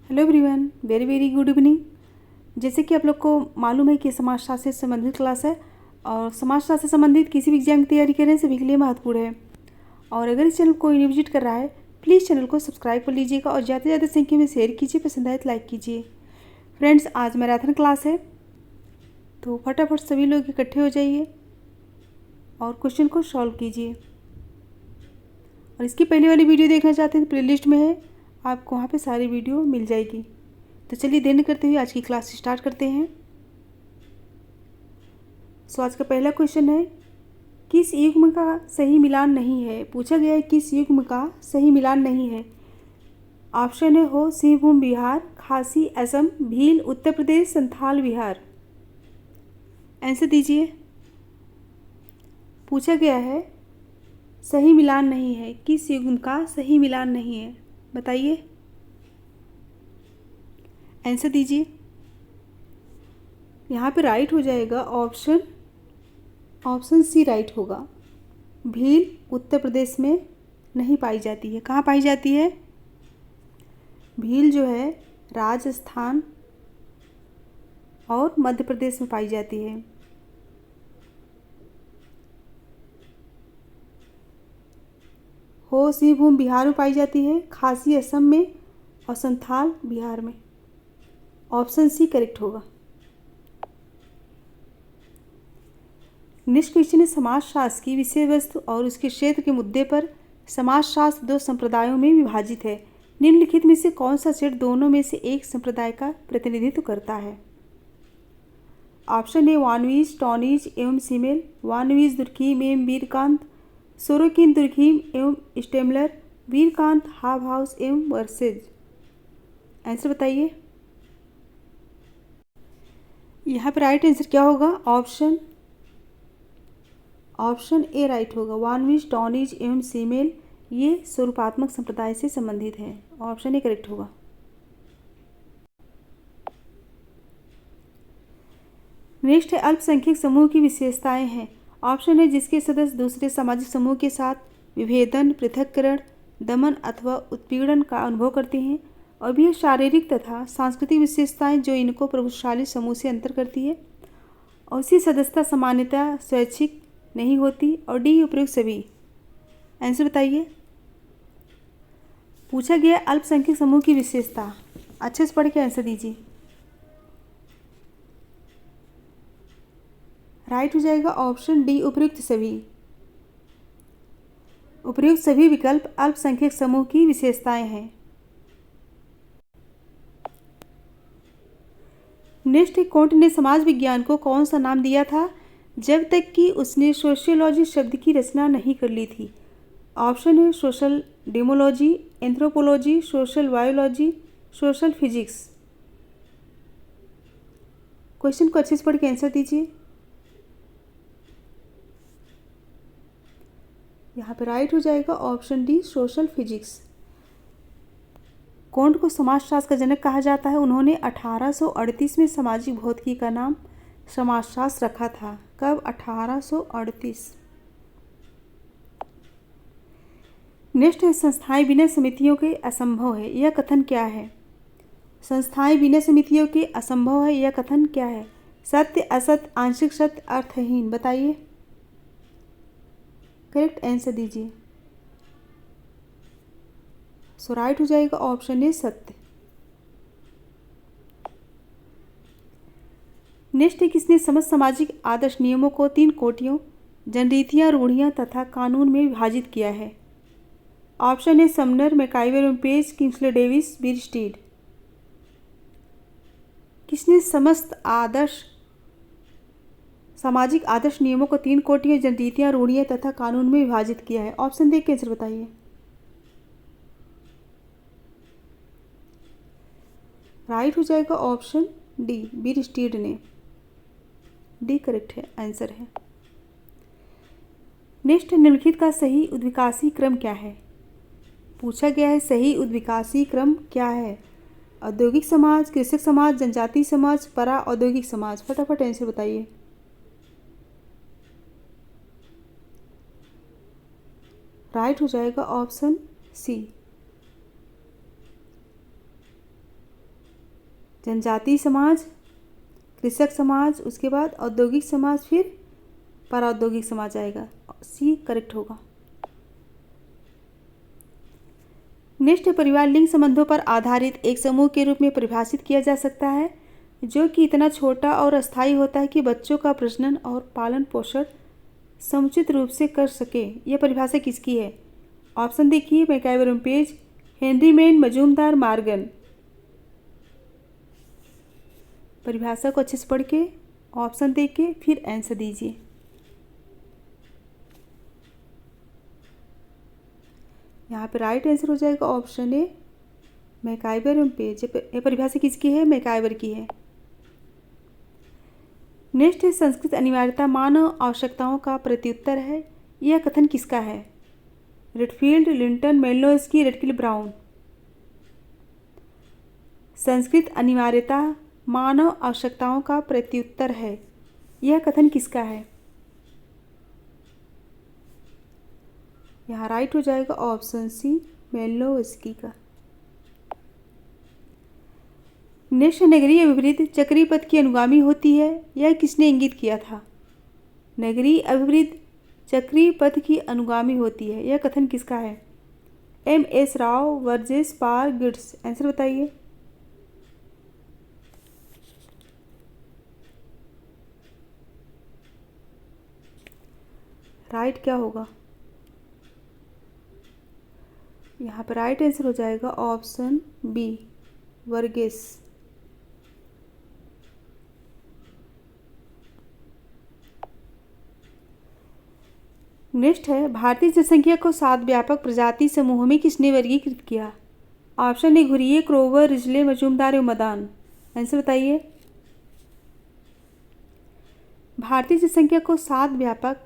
Hello everyone, very very good evening. जैसे कि आप लोग को मालूम है कि समाजशास्त्र से संबंधित क्लास है और समाजशास्त्र से संबंधित किसी भी एग्जाम की तैयारी करें सभी के लिए महत्वपूर्ण है। और अगर इस चैनल को कोई विजिट कर रहा है प्लीज़ चैनल को सब्सक्राइब कर लीजिएगा और ज़्यादा से ज़्यादा संख्या में शेयर कीजिए, पसंद आए तो लाइक कीजिए। फ्रेंड्स, आज मैराथन क्लास है तो फटाफट सभी लोग इकट्ठे हो जाइए और क्वेश्चन को सॉल्व कीजिए। और इसकी पहले वाली वीडियो देखना चाहते हैं तो प्लेलिस्ट में है, आपको वहाँ पे सारी वीडियो मिल जाएगी। तो चलिए देर न करते हुए आज की क्लास स्टार्ट करते हैं। सो आज का पहला क्वेश्चन है, किस युग्म का सही मिलान नहीं है। पूछा गया है किस युग्म का सही मिलान नहीं है। ऑप्शन है हो सिंहभूम बिहार, खासी असम, भील उत्तर प्रदेश, संथाल बिहार। आंसर दीजिए। पूछा गया है सही मिलान नहीं है, किस युग्म का सही मिलान नहीं है, बताइए। आंसर दीजिए। यहाँ पे राइट हो जाएगा ऑप्शन सी राइट होगा। भील उत्तर प्रदेश में नहीं पाई जाती है। कहाँ पाई जाती है? भील जो है राजस्थान और मध्य प्रदेश में पाई जाती है। हो सिंहभूम बिहार में पाई जाती है, खासी असम में और संथाल बिहार में। ऑप्शन सी करेक्ट होगा। नेक्स्ट क्वेश्चन है, समाजशास्त्र की विषय वस्तु और उसके क्षेत्र के मुद्दे पर समाजशास्त्र दो संप्रदायों में विभाजित है। निम्नलिखित में से कौन सा क्षेत्र दोनों में से एक संप्रदाय का प्रतिनिधित्व करता है? ऑप्शन ए वानवीज, टॉनीज एवं सीमेल, वानवीज दुर्खीम एवं वीरकांत, सोरोकिन दुर्खीम एवं स्टेमलर, वीरकांत हाव हाउस एवं वर्सेज। आंसर बताइए। यहाँ पर राइट आंसर क्या होगा? ऑप्शन ए राइट होगा। वानवीज, टॉनीज एवं सीमेल ये स्वरूपात्मक संप्रदाय से संबंधित है। ऑप्शन ए करेक्ट होगा। नेक्स्ट है अल्पसंख्यक समूह की विशेषताएं हैं। ऑप्शन है जिसके सदस्य दूसरे सामाजिक समूह के साथ विभेदन, पृथक्करण, दमन अथवा उत्पीड़न का अनुभव करते हैं। और भी शारीरिक तथा सांस्कृतिक विशेषताएं जो इनको प्रभुशाली समूह से अंतर करती है। और इसी सदस्यता सामान्यतः स्वैच्छिक नहीं होती। और डी उपयुक्त सभी। आंसर बताइए। पूछा गया अल्पसंख्यक समूह की विशेषता, अच्छे से पढ़ के आंसर दीजिए। राइट हो जाएगा ऑप्शन डी उपयुक्त सभी। उपयुक्त सभी विकल्प अल्पसंख्यक समूह की विशेषताएं हैं। नेक्स्ट, कोंट ने समाज विज्ञान को कौन सा नाम दिया था जब तक कि उसने सोशियोलॉजी शब्द की रचना नहीं कर ली थी? ऑप्शन है social demology, anthropology, social biology, social physics. Question को अच्छे से पढ़ के आंसर दीजिए। यहाँ पे राइट हो जाएगा ऑप्शन डी सोशल फिजिक्स। कोंट को समाजशास्त्र का जनक कहा जाता है। उन्होंने 1838 में सामाजिक भौतिकी का नाम समाजशास्त्र रखा था। कब? 1838। नेक्स्ट है, संस्थाएं बिना समितियों के असंभव है, यह कथन क्या है? संस्थाएं बिना समितियों के असंभव है, यह कथन क्या है? सत्य, असत्य, आंशिक सत्य, अर्थहीन। बताइए। करेक्ट आंसर दीजिए। सो राइट हो जाएगा ऑप्शन ए सत्य। नेक्स्ट है, किसने समस्त सामाजिक आदर्श नियमों को 3 कोटियों जनरीतियाँ, रूढ़ियाँ तथा कानून में विभाजित किया है? ऑप्शन है समनर, मैकाइवर एवं पेज, किंग्सले डेविस, बीरस्टीड। किसने समस्त सामाजिक आदर्श नियमों को 3 कोटियों जनरीतियाँ, रूढ़ियाँ तथा कानून में विभाजित किया है? ऑप्शन देख के आंसर बताइए। राइट हो जाएगा ऑप्शन डी बीरस्टीड ने। डी करेक्ट है, आंसर है। नेक्स्ट, निम्नलिखित का सही उद्विकासी क्रम क्या है? पूछा गया है सही उद्विकासी क्रम क्या है? औद्योगिक समाज, कृषक समाज, जनजातीय समाज, परा औद्योगिक समाज। फटाफट आंसर बताइए। राइट हो जाएगा ऑप्शन सी। जनजातीय समाज, कृषक समाज, उसके बाद औद्योगिक समाज, फिर पराऔद्योगिक समाज आएगा। सी करेक्ट होगा। नेक्स्ट, परिवार लिंग संबंधों पर आधारित एक समूह के रूप में परिभाषित किया जा सकता है जो कि इतना छोटा और अस्थायी होता है कि बच्चों का प्रजनन और पालन पोषण समुचित रूप से कर सके। यह परिभाषा किसकी है? ऑप्शन देखिए, MacIver page, Henry main, Majumdar, Morgan. परिभाषा को अच्छे से पढ़ के ऑप्शन देख के फिर आंसर दीजिए। यहाँ पे राइट आंसर हो जाएगा ऑप्शन ए, मैकाइवर पेज। ये परिभाषा किसकी है? मैकाइवर की है। नेक्स्ट है, संस्कृत अनिवार्यता मानव आवश्यकताओं का प्रत्युत्तर है। यह कथन किसका है? Redfield, Linton, Malinowski, Radcliffe, Brown. संस्कृत अनिवार्यता मानव आवश्यकताओं का प्रत्युत्तर है। यह कथन किसका है? यहाँ राइट हो जाएगा ऑप्शन सी, मेलिनोव्स्की का। नेक्स्ट, नगरीय अभिवृद्धि चक्रीय पथ की अनुगामी होती है। यह किसने इंगित किया था? नगरीय अभिवृद्धि चक्रीय पथ की अनुगामी होती है। यह कथन किसका है? एम.एस. राव, वर्जेस, पार, गिड्स। आंसर बताइए। राइट क्या होगा? यहाँ पर राइट आंसर हो जाएगा ऑप्शन बी, वर्गेस। नेक्स्ट है, भारतीय जनसंख्या को 7 व्यापक प्रजाति समूहों में किसने वर्गीकृत किया? Option A, Ghurye, Kroeber, Risley, Majumdar एवं मदान। आंसर बताइए। भारतीय जनसंख्या को 7 व्यापक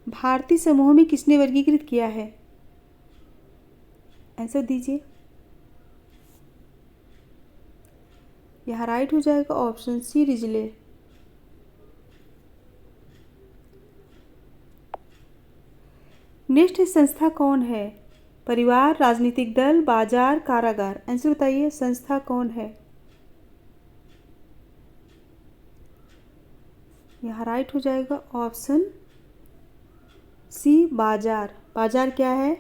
भारतीय समूहों में किसने वर्गीकृत किया है? आंसर दीजिए। यहाँ राइट हो जाएगा ऑप्शन सी, रिजले। नेक्स्ट संस्था कौन है? परिवार, राजनीतिक दल, बाजार, कारागार। आंसर बताइए, संस्था कौन है? यहाँ राइट हो जाएगा ऑप्शन सी, बाजार। बाजार क्या है?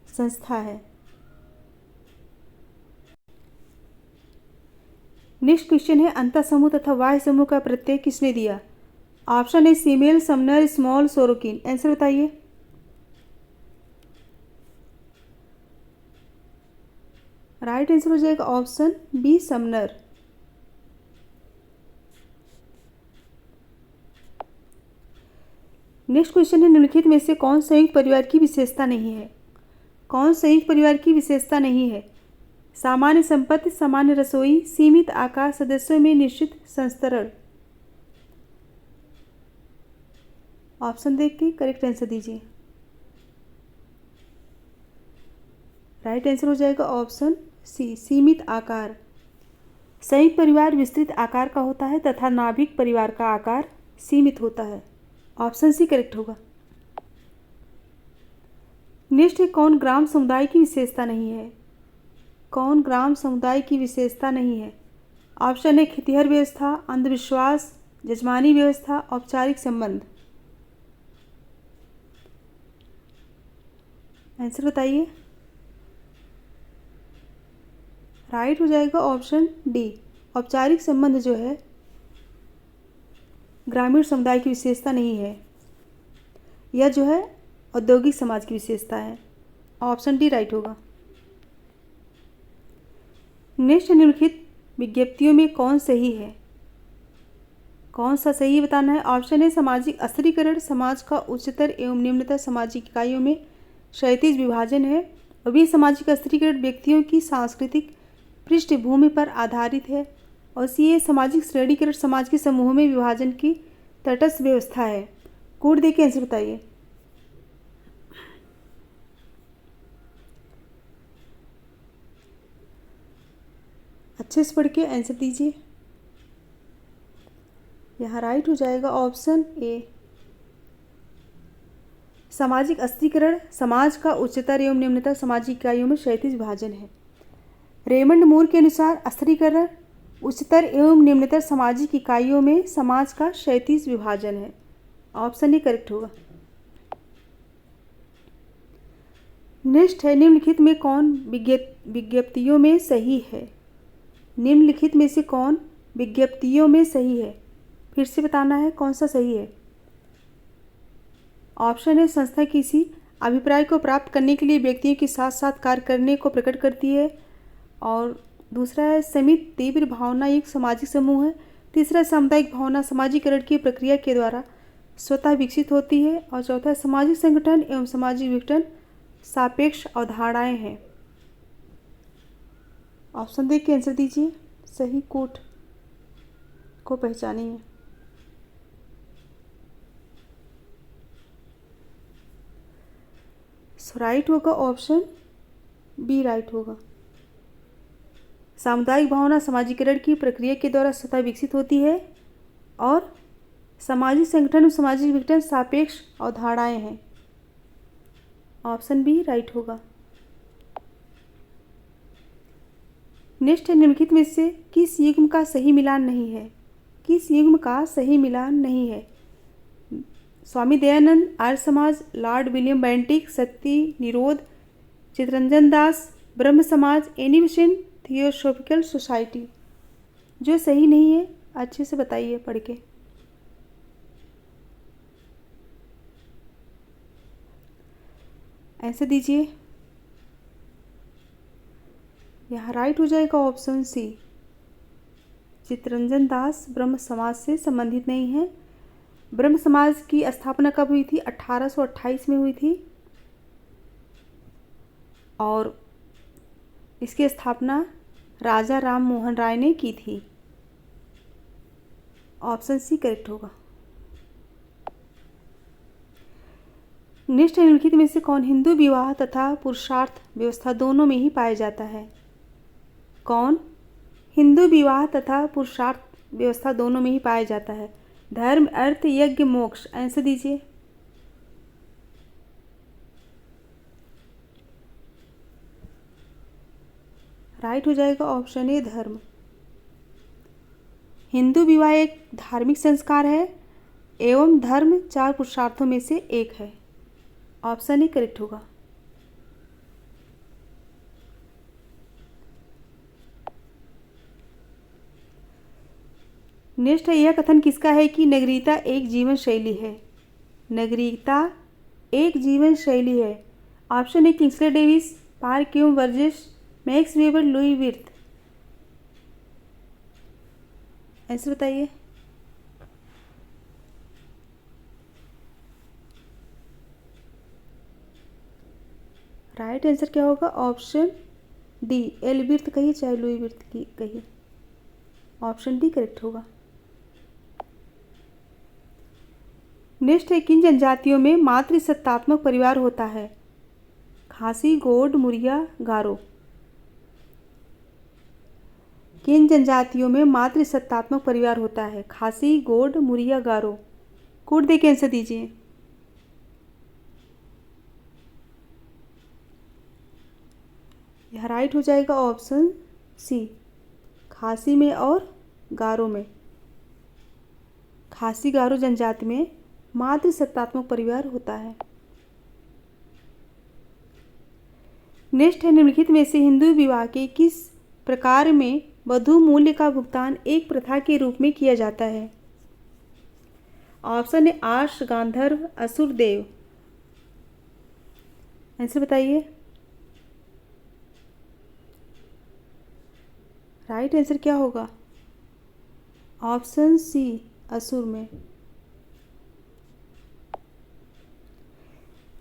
संस्था है। नेक्स्ट क्वेश्चन है, अंतः समूह तथा बाह्य समूह का प्रत्यय किसने दिया? Option A, Simmel, Sumner, Small, Sorokin. Answer बताइए। राइट आंसर हो जाएगा option B, Sumner. Next question है, निम्नलिखित में से कौन संयुक्त परिवार की विशेषता नहीं है? कौन संयुक्त परिवार की विशेषता नहीं है? सामान्य संपत्ति, सामान्य रसोई, सीमित आकार, सदस्यों में निश्चित संस्तरण। ऑप्शन देख के करेक्ट आंसर दीजिए। राइट आंसर हो जाएगा ऑप्शन सी, सीमित आकार। संयुक्त परिवार विस्तृत आकार का होता है तथा नाभिक परिवार का आकार सीमित होता है। ऑप्शन सी करेक्ट होगा। नेक्स्ट है, कौन ग्राम समुदाय की विशेषता नहीं है? कौन ग्राम समुदाय की विशेषता नहीं है? ऑप्शन ए, खितिहर व्यवस्था, अंधविश्वास, जजमानी व्यवस्था, औपचारिक संबंध। आंसर बताइए। राइट हो जाएगा ऑप्शन डी, औपचारिक संबंध जो है ग्रामीण समुदाय की विशेषता नहीं है। यह जो है औद्योगिक समाज की विशेषता है। ऑप्शन डी राइट होगा। नेक्स्ट, निम्नलिखित विज्ञप्तियों में कौन सही है? कौन सा सही बताना है? ऑप्शन ए, सामाजिक अस्थिरीकरण समाज का उच्चतर एवं निम्नतर सामाजिक इकाइयों में क्षैतिज विभाजन है। और भी सामाजिक अस्थिरीकरण व्यक्तियों की सांस्कृतिक पृष्ठभूमि पर आधारित है। और सी ए, सामाजिक श्रेणीकरण समाज के समूहों में विभाजन की तटस्थ व्यवस्था है। कोड देके आंसर बताइए। अच्छे से पढ़ के आंसर दीजिए। यहाँ राइट हो जाएगा ऑप्शन ए, सामाजिक अस्थिरीकरण समाज का उच्चतर एवं निम्नतर सामाजिक इकाइयों में क्षैतिज विभाजन है। रेमंड मूर के अनुसार अस्थिरीकरण उच्चतर एवं निम्नतर सामाजिक इकाइयों में समाज का क्षैतिज विभाजन है। ऑप्शन ही करेक्ट होगा। नेक्स्ट है, निम्नलिखित में कौन विज्ञप्तियों में सही है? निम्नलिखित में से कौन विज्ञप्तियों में सही है? फिर से बताना है कौन सा सही है। ऑप्शन है, संस्था किसी अभिप्राय को प्राप्त करने के लिए व्यक्तियों के साथ साथ कार्य करने को प्रकट करती है। और दूसरा है, समिति तीव्र भावना एक सामाजिक समूह है। तीसरा, सामुदायिक भावना समाजीकरण की प्रक्रिया के द्वारा स्वतः विकसित होती है। और चौथा, सामाजिक संगठन एवं सामाजिक विघटन सापेक्ष अवधारणाएं हैं। ऑप्शन देख के आंसर दीजिए, सही कोट को पहचानिए। राइट होगा ऑप्शन बी, राइट होगा। सामुदायिक भावना समाजीकरण की प्रक्रिया के द्वारा स्वतः विकसित होती है और सामाजिक संगठन और सामाजिक विघटन सापेक्ष अवधारणाएं हैं। ऑप्शन बी राइट होगा। नेक्स्ट है, निम्नलिखित में से किस युग्म का सही मिलान नहीं है? किस युग्म का सही मिलान नहीं है? Swami Dayanand, Arya Samaj, Lord William Bentinck, सत्य निरोध, चित्तरंजन दास, ब्रह्म समाज, एनी बेसेंट थियोसॉफिकल सोसाइटी। जो सही नहीं है अच्छे से बताइए पढ़ के। ऐसे दीजिए। यहाँ राइट हो जाएगा ऑप्शन सी, चित्तरंजन दास ब्रह्म समाज से संबंधित नहीं है। ब्रह्म समाज की स्थापना कब हुई थी? 1828 में हुई थी और इसकी स्थापना राजा राम मोहन राय ने की थी। ऑप्शन सी करेक्ट होगा। नेक्स्ट है, निम्नलिखित में से कौन हिंदू विवाह तथा पुरुषार्थ व्यवस्था दोनों में ही पाया जाता है? कौन हिंदू विवाह तथा पुरुषार्थ व्यवस्था दोनों में ही पाया जाता है? धर्म, अर्थ, यज्ञ, मोक्ष। आंसर दीजिए। राइट हो जाएगा ऑप्शन ए, धर्म। हिंदू विवाह एक धार्मिक संस्कार है एवं धर्म 4 पुरुषार्थों में से एक है। ऑप्शन ए करेक्ट होगा। नेक्स्ट है, यह कथन किसका है कि नगरीयता एक जीवन शैली है? नगरीयता एक जीवन शैली है। Option A Kingsley Davis, Park एवं Burgess, Max Weber, Louis Wirth. Answer बताइए। राइट आंसर क्या होगा? ऑप्शन डी, एल विर्थ कहिए चाहे लुई विर्थ की कहिए। ऑप्शन डी करेक्ट होगा। नेक्स्ट है, किन जनजातियों में मातृसत्तात्मक परिवार होता है? खासी, गोंड, मुरिया, गारो। किन जनजातियों में मातृसत्तात्मक परिवार होता है? खासी, गोंड, मुरिया, गारो। कोड दे के आंसर दीजिए। यह राइट हो जाएगा ऑप्शन सी, खासी में और गारो में। खासी गारो जनजाति में मातृसत्तात्मक परिवार होता है। नेक्स्ट है, निम्नलिखित में से हिंदू विवाह के किस प्रकार में वधू मूल्य का भुगतान एक प्रथा के रूप में किया जाता है? ऑप्शन है आर्ष, गांधर्व, असुर, देव। आंसर बताइए। राइट आंसर क्या होगा? ऑप्शन सी, असुर में।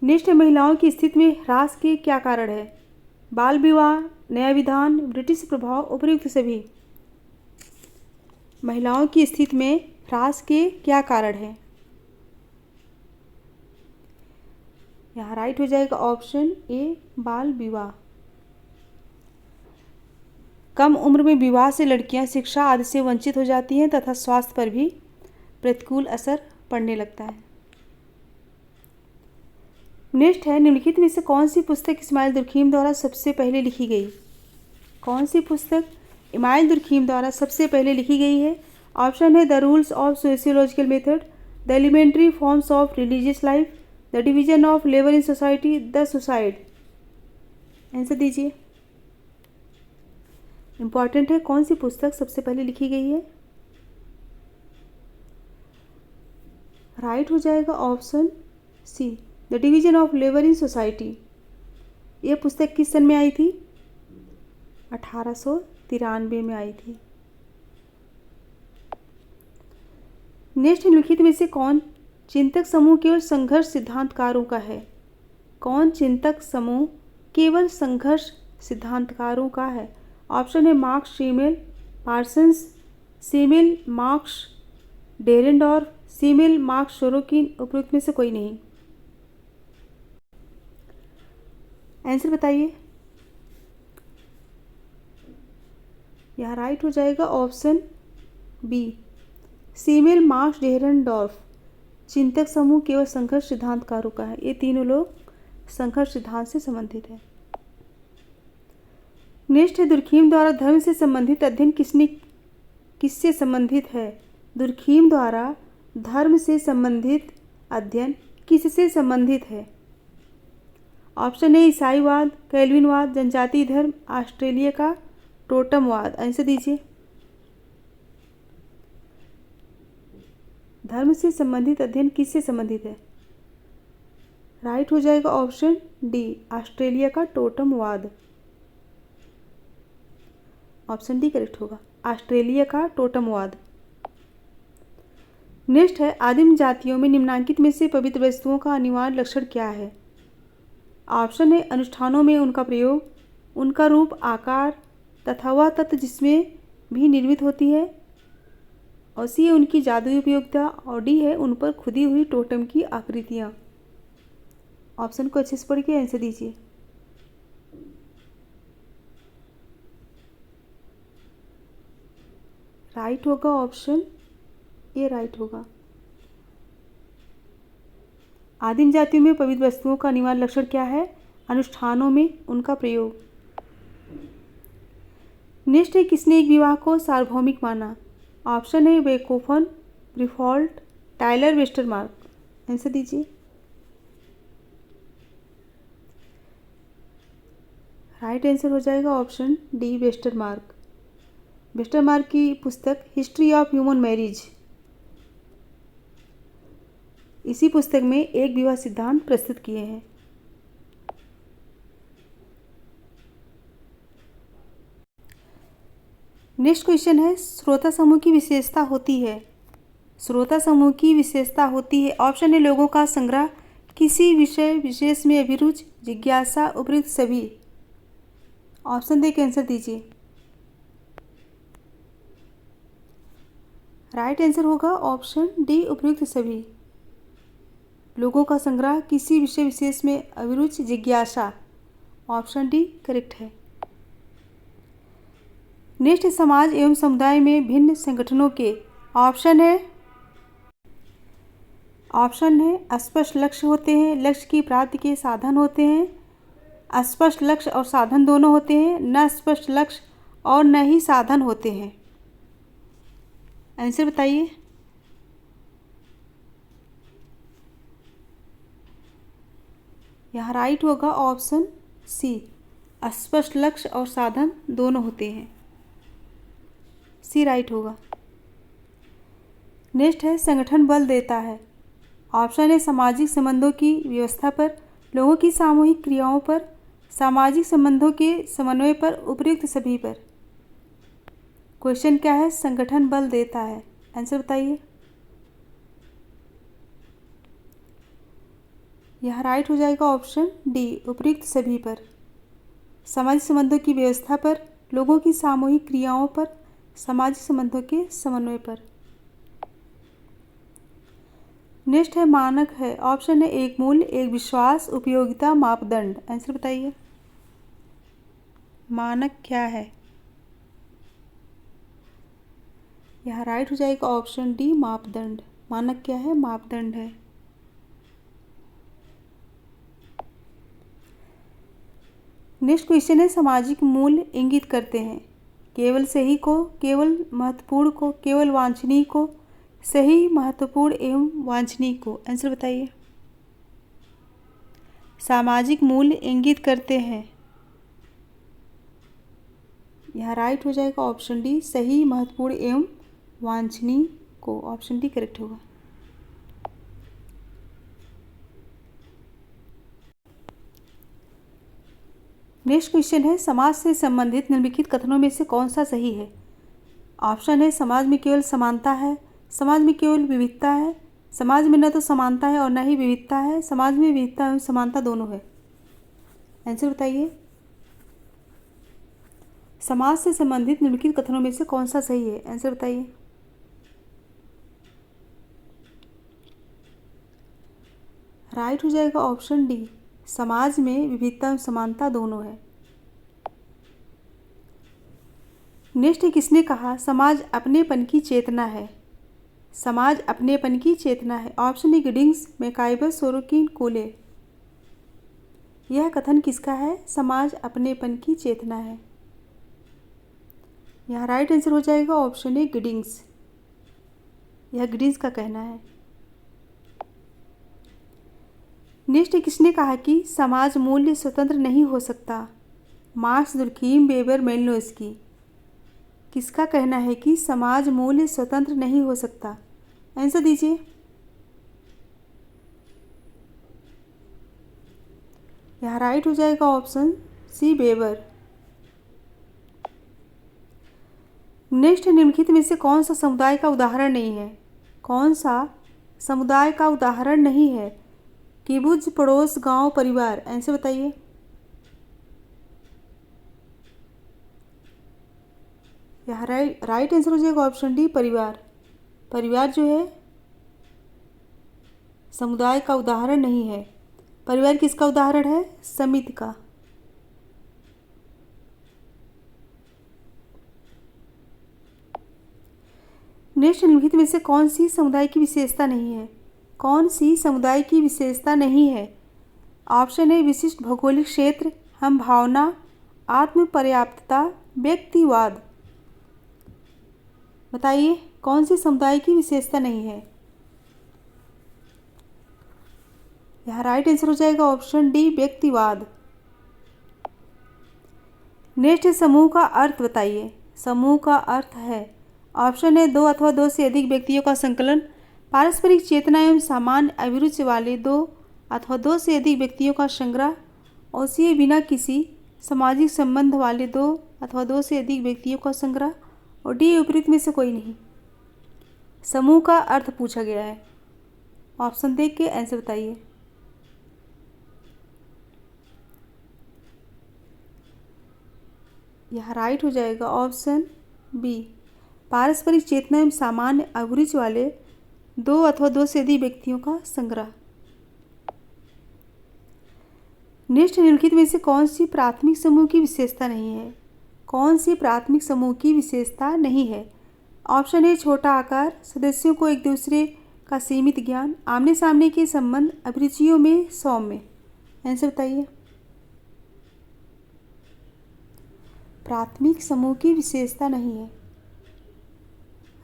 नेक्स्ट है, महिलाओं की स्थिति में ह्रास के क्या कारण है? बाल विवाह, नया विधान, ब्रिटिश प्रभाव, उपयुक्त सभी। महिलाओं की स्थिति में ह्रास के क्या कारण है? यहाँ राइट हो जाएगा ऑप्शन ए, बाल विवाह। कम उम्र में विवाह से लड़कियां शिक्षा आदि से वंचित हो जाती हैं तथा स्वास्थ्य पर भी प्रतिकूल असर पड़ने लगता है। नेक्स्ट है, निम्नलिखित में से कौन सी पुस्तक इस्माइल दुर्खीम द्वारा सबसे पहले लिखी गई? कौन सी पुस्तक इमाइल दुर्खीम द्वारा सबसे पहले लिखी गई है? ऑप्शन है the rules of sociological method, the elementary forms of religious life, the division of labour in society, the suicide. Answer दीजिए। इंपॉर्टेंट है, कौन सी पुस्तक सबसे पहले लिखी गई है? राइट हो जाएगा option C, the division of labour in society. यह पुस्तक किस सन में आई थी? 1893 में आई थी। नेक्स्ट निम्नलिखित में से कौन चिंतक समूह केवल संघर्ष सिद्धांतकारों का है? कौन चिंतक समूह केवल संघर्ष सिद्धांतकारों का है? ऑप्शन है Marx, Simmel, Parsons, Simmel, Marx, Dahrendorf, Simmel, Marx, Sorokin. उपयुक्त में से कोई नहीं। आंसर बताइए। यहाँ राइट हो जाएगा ऑप्शन बी, सीमिल, मार्क्स, डेरेंडॉर्फ। चिंतक समूह केवल संघर्ष सिद्धांतकारों का है। ये तीनों लोग संघर्ष सिद्धांत से संबंधित है। नेक्स्ट है दुर्खीम द्वारा धर्म से संबंधित अध्ययन किससे संबंधित है? दुर्खीम द्वारा धर्म से संबंधित अध्ययन किससे संबंधित है? ऑप्शन है ईसाईवाद, कैल्विनवाद, जनजातीय धर्म, ऑस्ट्रेलिया का टोटमवाद। आंसर दीजिए। धर्म से संबंधित अध्ययन किससे संबंधित है? राइट हो जाएगा ऑप्शन डी, ऑस्ट्रेलिया का टोटमवाद। ऑप्शन डी करेक्ट होगा, ऑस्ट्रेलिया का टोटमवाद। नेक्स्ट है आदिम जातियों में निम्नलिखित में से पवित्र वस्तुओं का अनिवार्य लक्षण क्या है? ऑप्शन है अनुष्ठानों में उनका प्रयोग, उनका रूप, आकार तथा वह तत्व जिसमें भी निर्मित होती है, और सी है उनकी जादुई उपयोगिता, और डी है उन पर खुदी हुई टोटम की आकृतियाँ। ऑप्शन को अच्छे से पढ़ के आंसर दीजिए। राइट होगा ऑप्शन ए, राइट होगा। आदिम जातियों में पवित्र वस्तुओं का अनिवार्य लक्षण क्या है? अनुष्ठानों में उनका प्रयोग। नेक्स्ट है किसने एक विवाह को सार्वभौमिक माना? ऑप्शन है बेकोफन, ब्रिफॉल्ट, टाइलर, वेस्टरमार्क। आंसर दीजिए। राइट आंसर हो जाएगा ऑप्शन डी, वेस्टरमार्क। वेस्टरमार्क की पुस्तक हिस्ट्री ऑफ ह्यूमन मैरिज, इसी पुस्तक में एक विवाह सिद्धांत प्रस्तुत किए हैं। नेक्स्ट क्वेश्चन है श्रोता समूह की विशेषता होती है? श्रोता समूह की विशेषता होती है। ऑप्शन है लोगों का संग्रह, किसी विषय विशेष में अभिरुचि, जिज्ञासा, उपयुक्त सभी। ऑप्शन दे के आंसर दीजिए। राइट आंसर होगा ऑप्शन डी, उपयुक्त सभी। लोगों का संग्रह, किसी विषय विशेष में अभिरुचि, जिज्ञासा। ऑप्शन डी करेक्ट है। नेक्स्ट समाज एवं समुदाय में भिन्न संगठनों के। ऑप्शन है स्पष्ट लक्ष्य होते हैं, लक्ष्य की प्राप्ति के साधन होते हैं। स्पष्ट लक्ष्य और साधन दोनों होते हैं, न स्पष्ट लक्ष्य और न ही साधन होते हैं। आंसर बताइए। यहाँ राइट होगा ऑप्शन सी, स्पष्ट लक्ष्य और साधन दोनों होते हैं। सी राइट होगा। नेक्स्ट है संगठन बल देता है। ऑप्शन है सामाजिक संबंधों की व्यवस्था पर, लोगों की सामूहिक क्रियाओं पर, सामाजिक संबंधों के समन्वय पर, उपयुक्त सभी पर। क्वेश्चन क्या है? संगठन बल देता है। आंसर बताइए। यह राइट हो जाएगा ऑप्शन डी, उपयुक्त सभी पर। सामाजिक संबंधों की व्यवस्था पर, लोगों की सामूहिक क्रियाओं पर, सामाजिक संबंधों के समन्वय पर। नेक्स्ट है मानक है। ऑप्शन है एक मूल्य, एक विश्वास, उपयोगिता, मापदंड। आंसर बताइए। मानक क्या है? यहाँ राइट हो जाएगा ऑप्शन डी, मापदंड। मानक क्या है? मापदंड है। नेक्स्ट क्वेश्चन है सामाजिक मूल्य इंगित करते हैं। केवल सही को, केवल महत्वपूर्ण को, केवल वांछनीय को, सही, महत्वपूर्ण एवं वांछनीय को। आंसर बताइए। सामाजिक मूल्य इंगित करते हैं। यहाँ राइट हो जाएगा ऑप्शन डी, सही, महत्वपूर्ण एवं वांछनीय को। ऑप्शन डी करेक्ट होगा। नेक्स्ट क्वेश्चन है, समाज से संबंधित निम्नलिखित कथनों में से कौन सा सही है। ऑप्शन है, समाज में केवल समानता है, समाज में केवल विविधता है, समाज में न तो समानता है और न ही विविधता है, समाज में विविधता एवं समानता दोनों है। आंसर बताइए। समाज से संबंधित निम्नलिखित कथनों में से कौन सा सही है। आंसर बताइए। राइट हो जाएगा ऑप्शन डी, समाज में विविधता एवं समानता दोनों है। नेक्स्ट है, किसने कहा समाज अपनेपन की चेतना है। समाज अपनेपन की चेतना है। ऑप्शन ए गिडिंग्स, मैकाइबर, सोरोकिन, कोले। यह कथन किसका है। समाज अपनेपन की चेतना है। यहाँ राइट आंसर हो जाएगा ऑप्शन ए गिडिंग्स। यह गिडिंग्स का कहना है। नेक्स्ट है, किसने कहा कि समाज मूल्य स्वतंत्र नहीं हो सकता। Marx, Durkheim, Weber, Malinowski. किसका कहना है कि समाज मूल्य स्वतंत्र नहीं हो सकता। आंसर दीजिए। यहाँ राइट हो जाएगा ऑप्शन सी, वेबर। नेक्स्ट, निम्नलिखित में से कौन सा समुदाय का उदाहरण नहीं है। कौन सा समुदाय का उदाहरण नहीं है। किबुत्ज, पड़ोस, गांव, परिवार। आंसर बताइए। यहाँ राइट आंसर हो जाएगा ऑप्शन डी, परिवार। परिवार जो है समुदाय का उदाहरण नहीं है। परिवार किसका उदाहरण है। समिति का। नेक्स्ट, निम्नलिखित में से कौन सी समुदाय की विशेषता नहीं है। कौन सी समुदाय की विशेषता नहीं है। ऑप्शन है, विशिष्ट भौगोलिक क्षेत्र, हम भावना, आत्म पर्याप्तता, व्यक्तिवाद। बताइए कौन सी समुदाय की विशेषता नहीं है। यहाँ राइट आंसर हो जाएगा ऑप्शन डी, व्यक्तिवाद। नेक्स्ट है, समूह का अर्थ बताइए। समूह का अर्थ है, ऑप्शन है, दो अथवा दो से अधिक व्यक्तियों का संकलन, पारस्परिक चेतना एवं सामान्य अभिरुचि वाले दो अथवा दो से अधिक व्यक्तियों का संग्रह, और सी बिना किसी सामाजिक संबंध वाले दो अथवा दो से अधिक व्यक्तियों का संग्रह, और डी विपरीत में से कोई नहीं। समूह का अर्थ पूछा गया है। ऑप्शन देख के आंसर बताइए। यहाँ राइट हो जाएगा ऑप्शन बी, पारस्परिक चेतना एवं सामान्य अभिरुचि वाले दो अथवा दो से अधिक व्यक्तियों का संग्रह। नेक्स्ट, निम्नलिखित में से कौन सी प्राथमिक समूह की विशेषता नहीं है। कौन सी प्राथमिक समूह की विशेषता नहीं है। ऑप्शन ए, छोटा आकार, सदस्यों को एक दूसरे का सीमित ज्ञान, आमने सामने के संबंध, अभिरुचियों में सौम्य। आंसर बताइए। प्राथमिक समूह की विशेषता नहीं है।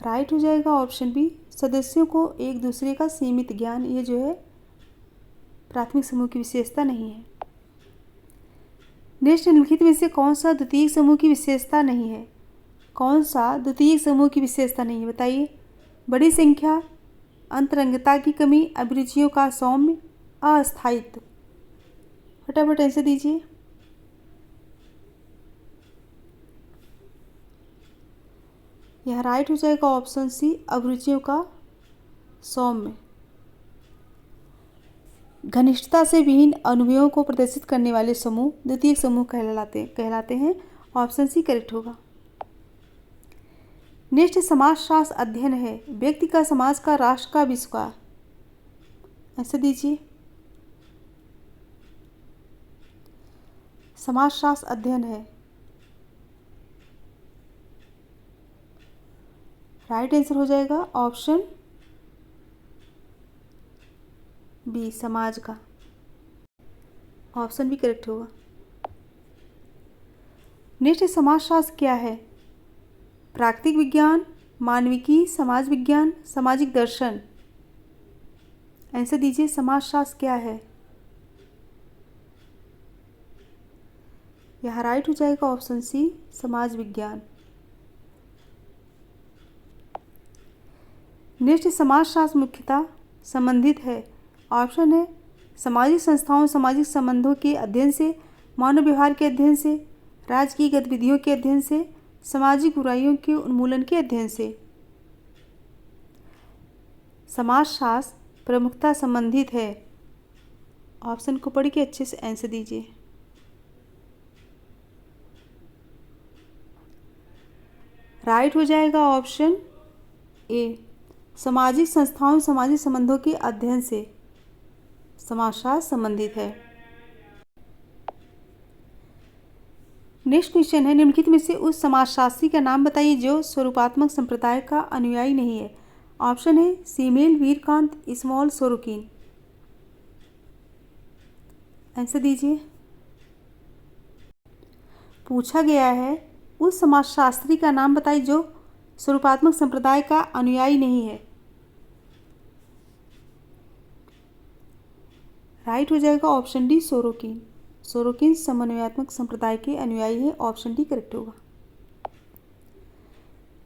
राइट हो जाएगा ऑप्शन बी, सदस्यों को एक दूसरे का सीमित ज्ञान। ये जो है प्राथमिक समूह की विशेषता नहीं है। नेक्स्ट, निम्नलिखित में से कौन सा द्वितीयक समूह की विशेषता नहीं है। कौन सा द्वितीयक समूह की विशेषता नहीं है बताइए। बड़ी संख्या, अंतरंगता की कमी, अभिरुचियों का सौम्य, अस्थायित्व। फटाफट आंसर दीजिए। यह राइट हो जाएगा ऑप्शन सी, अभिरुचियों का सौम्य। घनिष्ठता से विभिन्न अनुभवों को प्रदर्शित करने वाले समूह द्वितीयक समूह कहलाते हैं। ऑप्शन सी करेक्ट होगा। नेक्स्ट, समाजशास्त्र अध्ययन है, व्यक्ति का, समाज का, राष्ट्र का, विश्व का। ऐसे दीजिए। समाजशास्त्र अध्ययन है। राइट आंसर हो जाएगा ऑप्शन बी, समाज का। ऑप्शन भी करेक्ट होगा। नेक्स्ट, समाजशास्त्र क्या है। प्राकृतिक विज्ञान, मानविकी, समाज विज्ञान, सामाजिक दर्शन। आंसर दीजिए, समाजशास्त्र क्या है? यहाँ राइट हो जाएगा ऑप्शन सी, समाज विज्ञान। नेक्स्ट, समाजशास्त्र मुख्यतः संबंधित है। ऑप्शन है सामाजिक संस्थाओं, सामाजिक संबंधों के अध्ययन से, मानव व्यवहार के अध्ययन से, राज्य की गतिविधियों के अध्ययन से, सामाजिक बुराइयों के उन्मूलन के अध्ययन से। समाजशास्त्र प्रमुखता संबंधित है। ऑप्शन को पढ़ के अच्छे से आंसर दीजिए। राइट हो जाएगा ऑप्शन ए, सामाजिक संस्थाओं, सामाजिक संबंधों के अध्ययन से समाजशास्त्र संबंधित है। नेक्स्ट क्वेश्चन है, निम्नलिखित में से उस समाजशास्त्री का नाम बताइए जो स्वरूपात्मक संप्रदाय का अनुयायी नहीं है। ऑप्शन है सीमेल वीरकांत, इस्माइल सोरोकिन। आंसर दीजिए। पूछा गया है उस समाजशास्त्री का नाम बताइए जो स्वरूपात्मक संप्रदाय का अनुयायी नहीं है। राइट हो जाएगा ऑप्शन डी, सोरोकिन। सोरोकिन समन्वयात्मक संप्रदाय के अनुयायी है। ऑप्शन डी करेक्ट होगा।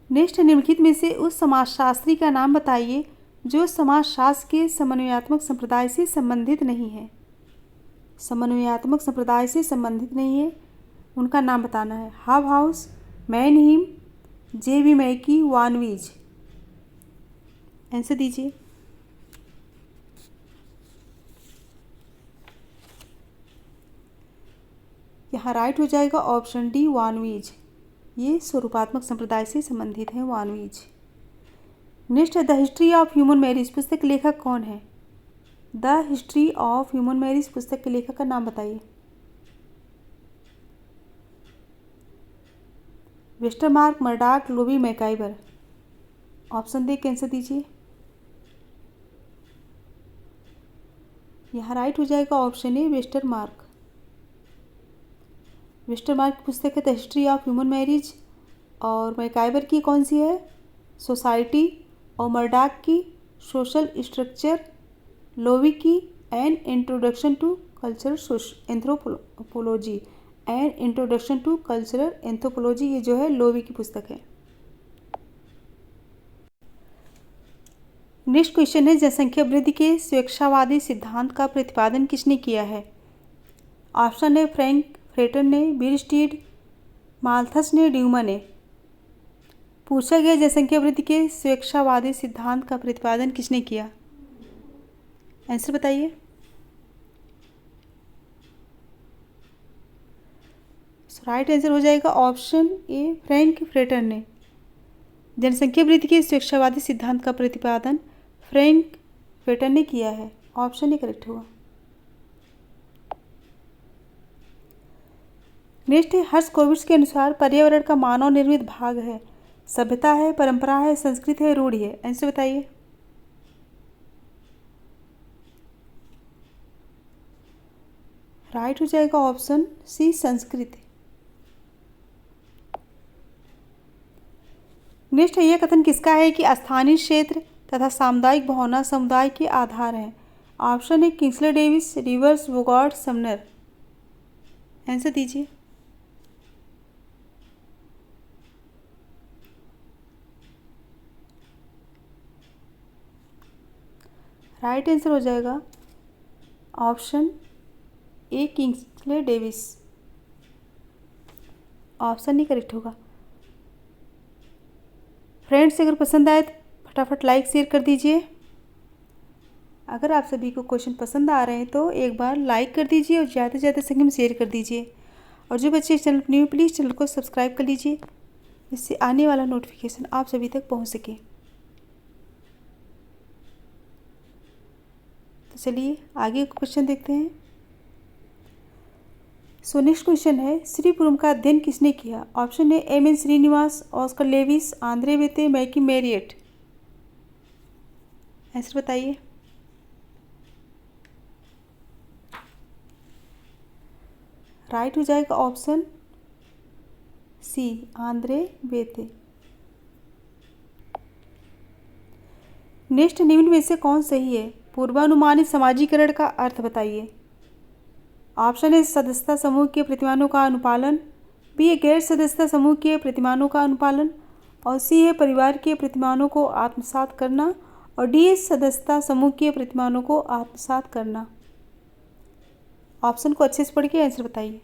नेक्स्ट, निम्नलिखित में से उस समाजशास्त्री का नाम बताइए जो समाजशास्त्र के समन्वयात्मक संप्रदाय से संबंधित नहीं है। समन्वयात्मक संप्रदाय से संबंधित नहीं है, उनका नाम बताना है। हाबहाउस, मैनहीम, जे.बी. मैकी, वानवीज। आंसर दीजिए। यहाँ राइट हो जाएगा ऑप्शन डी, वानवीज। ये स्वरूपात्मक संप्रदाय से संबंधित हैं, वानवीज। नेक्स्ट है the history of human marriage पुस्तक के लेखक कौन है? The history of human marriage पुस्तक के लेखक का नाम बताइए। Westermarck, Murdock, Lowie, MacIver. Option दे के आंसर दीजिए। यहाँ राइट हो जाएगा ऑप्शन ए, वेस्टरमार्क। वेस्टरमार्क की पुस्तक है the history of human marriage, और मैकाइबर की कौन सी है? सोसाइटी, और मर्डाक की सोशल स्ट्रक्चर, लोबी की an introduction to cultural anthropology, and introduction to cultural anthropology, ये जो है लोबी की पुस्तक है। नेक्स्ट क्वेश्चन है जनसंख्या वृद्धि के स्वेच्छावादी सिद्धांत का प्रतिपादन किसने किया है? ऑप्शन है फ्रैंक फ्रेटर ने, बीरस्टीड, माल्थस ने, ड्यूमा ने। पूछा गया जनसंख्या वृद्धि के स्वेच्छावादी सिद्धांत का प्रतिपादन किसने किया? आंसर बताइए। राइट आंसर हो जाएगा ऑप्शन ए, फ्रैंक फ्रेटर ने। जनसंख्या वृद्धि के स्वेच्छावादी सिद्धांत का प्रतिपादन फ्रैंक फ्रेटर ने किया है। ऑप्शन ए करेक्ट होगा। नेक्स्ट है हर्स्कोविट्ज के अनुसार पर्यावरण का मानव निर्मित भाग है। सभ्यता है, परंपरा है, संस्कृति है, रूढ़ि है। आंसर बताइए। राइट हो जाएगा ऑप्शन सी, संस्कृति। नेक्स्ट है यह कथन किसका है कि स्थानीय क्षेत्र तथा सामुदायिक भावना समुदाय के आधार हैं? ऑप्शन है Kingsley Davis, Rivers, Bogardus, Sumner. Answer दीजिए। राइट आंसर हो जाएगा option A, Kingsley Davis. Option नहीं करेक्ट होगा। फ्रेंड्स, अगर पसंद आए तो फटाफट लाइक शेयर कर दीजिए। अगर आप सभी को क्वेश्चन पसंद आ रहे हैं तो एक बार लाइक कर दीजिए और ज़्यादा से ज़्यादा संख्या में शेयर कर दीजिए। और जो बच्चे इस चैनल पर न्यू, प्लीज़ चैनल को सब्सक्राइब कर लीजिए, जिससे आने वाला नोटिफिकेशन आप सभी तक पहुंच सके। तो चलिए आगे क्वेश्चन देखते हैं। सो नेक्स्ट क्वेश्चन है श्रीपुरम का अध्ययन किसने किया? ऑप्शन है M N Srinivas, Oscar Lewis, Andre Beteille, McKim Marriott. Answer बताइए। राइट हो जाएगा option C, Andre Beteille. Next निम्न में से कौन सही है? पूर्वानुमानित समाजीकरण का अर्थ बताइए। ऑप्शन ए सदस्यता समूह के प्रतिमानों का अनुपालन, बी है गैर सदस्यता समूह के प्रतिमानों का अनुपालन, और सी है परिवार के प्रतिमानों को आत्मसात करना, और डी है सदस्यता समूह के प्रतिमानों को आत्मसात करना। ऑप्शन को अच्छे से पढ़ के आंसर बताइए।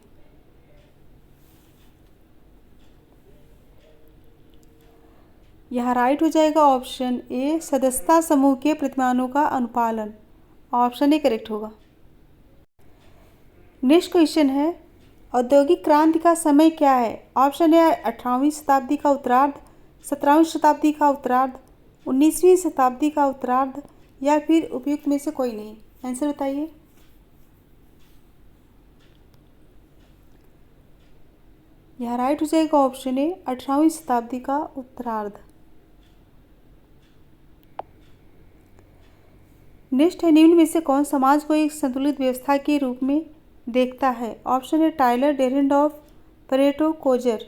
यहाँ राइट हो जाएगा ऑप्शन ए सदस्यता समूह के प्रतिमानों का अनुपालन। ऑप्शन ए करेक्ट होगा। नेक्स्ट क्वेश्चन है औद्योगिक क्रांति का समय क्या है? ऑप्शन ए 18वीं शताब्दी का उत्तरार्ध, 17वीं शताब्दी का उत्तरार्ध, 19वीं शताब्दी का उत्तरार्ध, या फिर उपयुक्त में से कोई नहीं। आंसर बताइए। यहाँ राइट हो जाएगा ऑप्शन ए 18वीं शताब्दी का उत्तरार्ध। नेक्स्ट है निम्न में से कौन समाज को एक संतुलित व्यवस्था के रूप में देखता है? ऑप्शन है टाइलर, डेरेंडॉर्फ, परेटो, कोजर।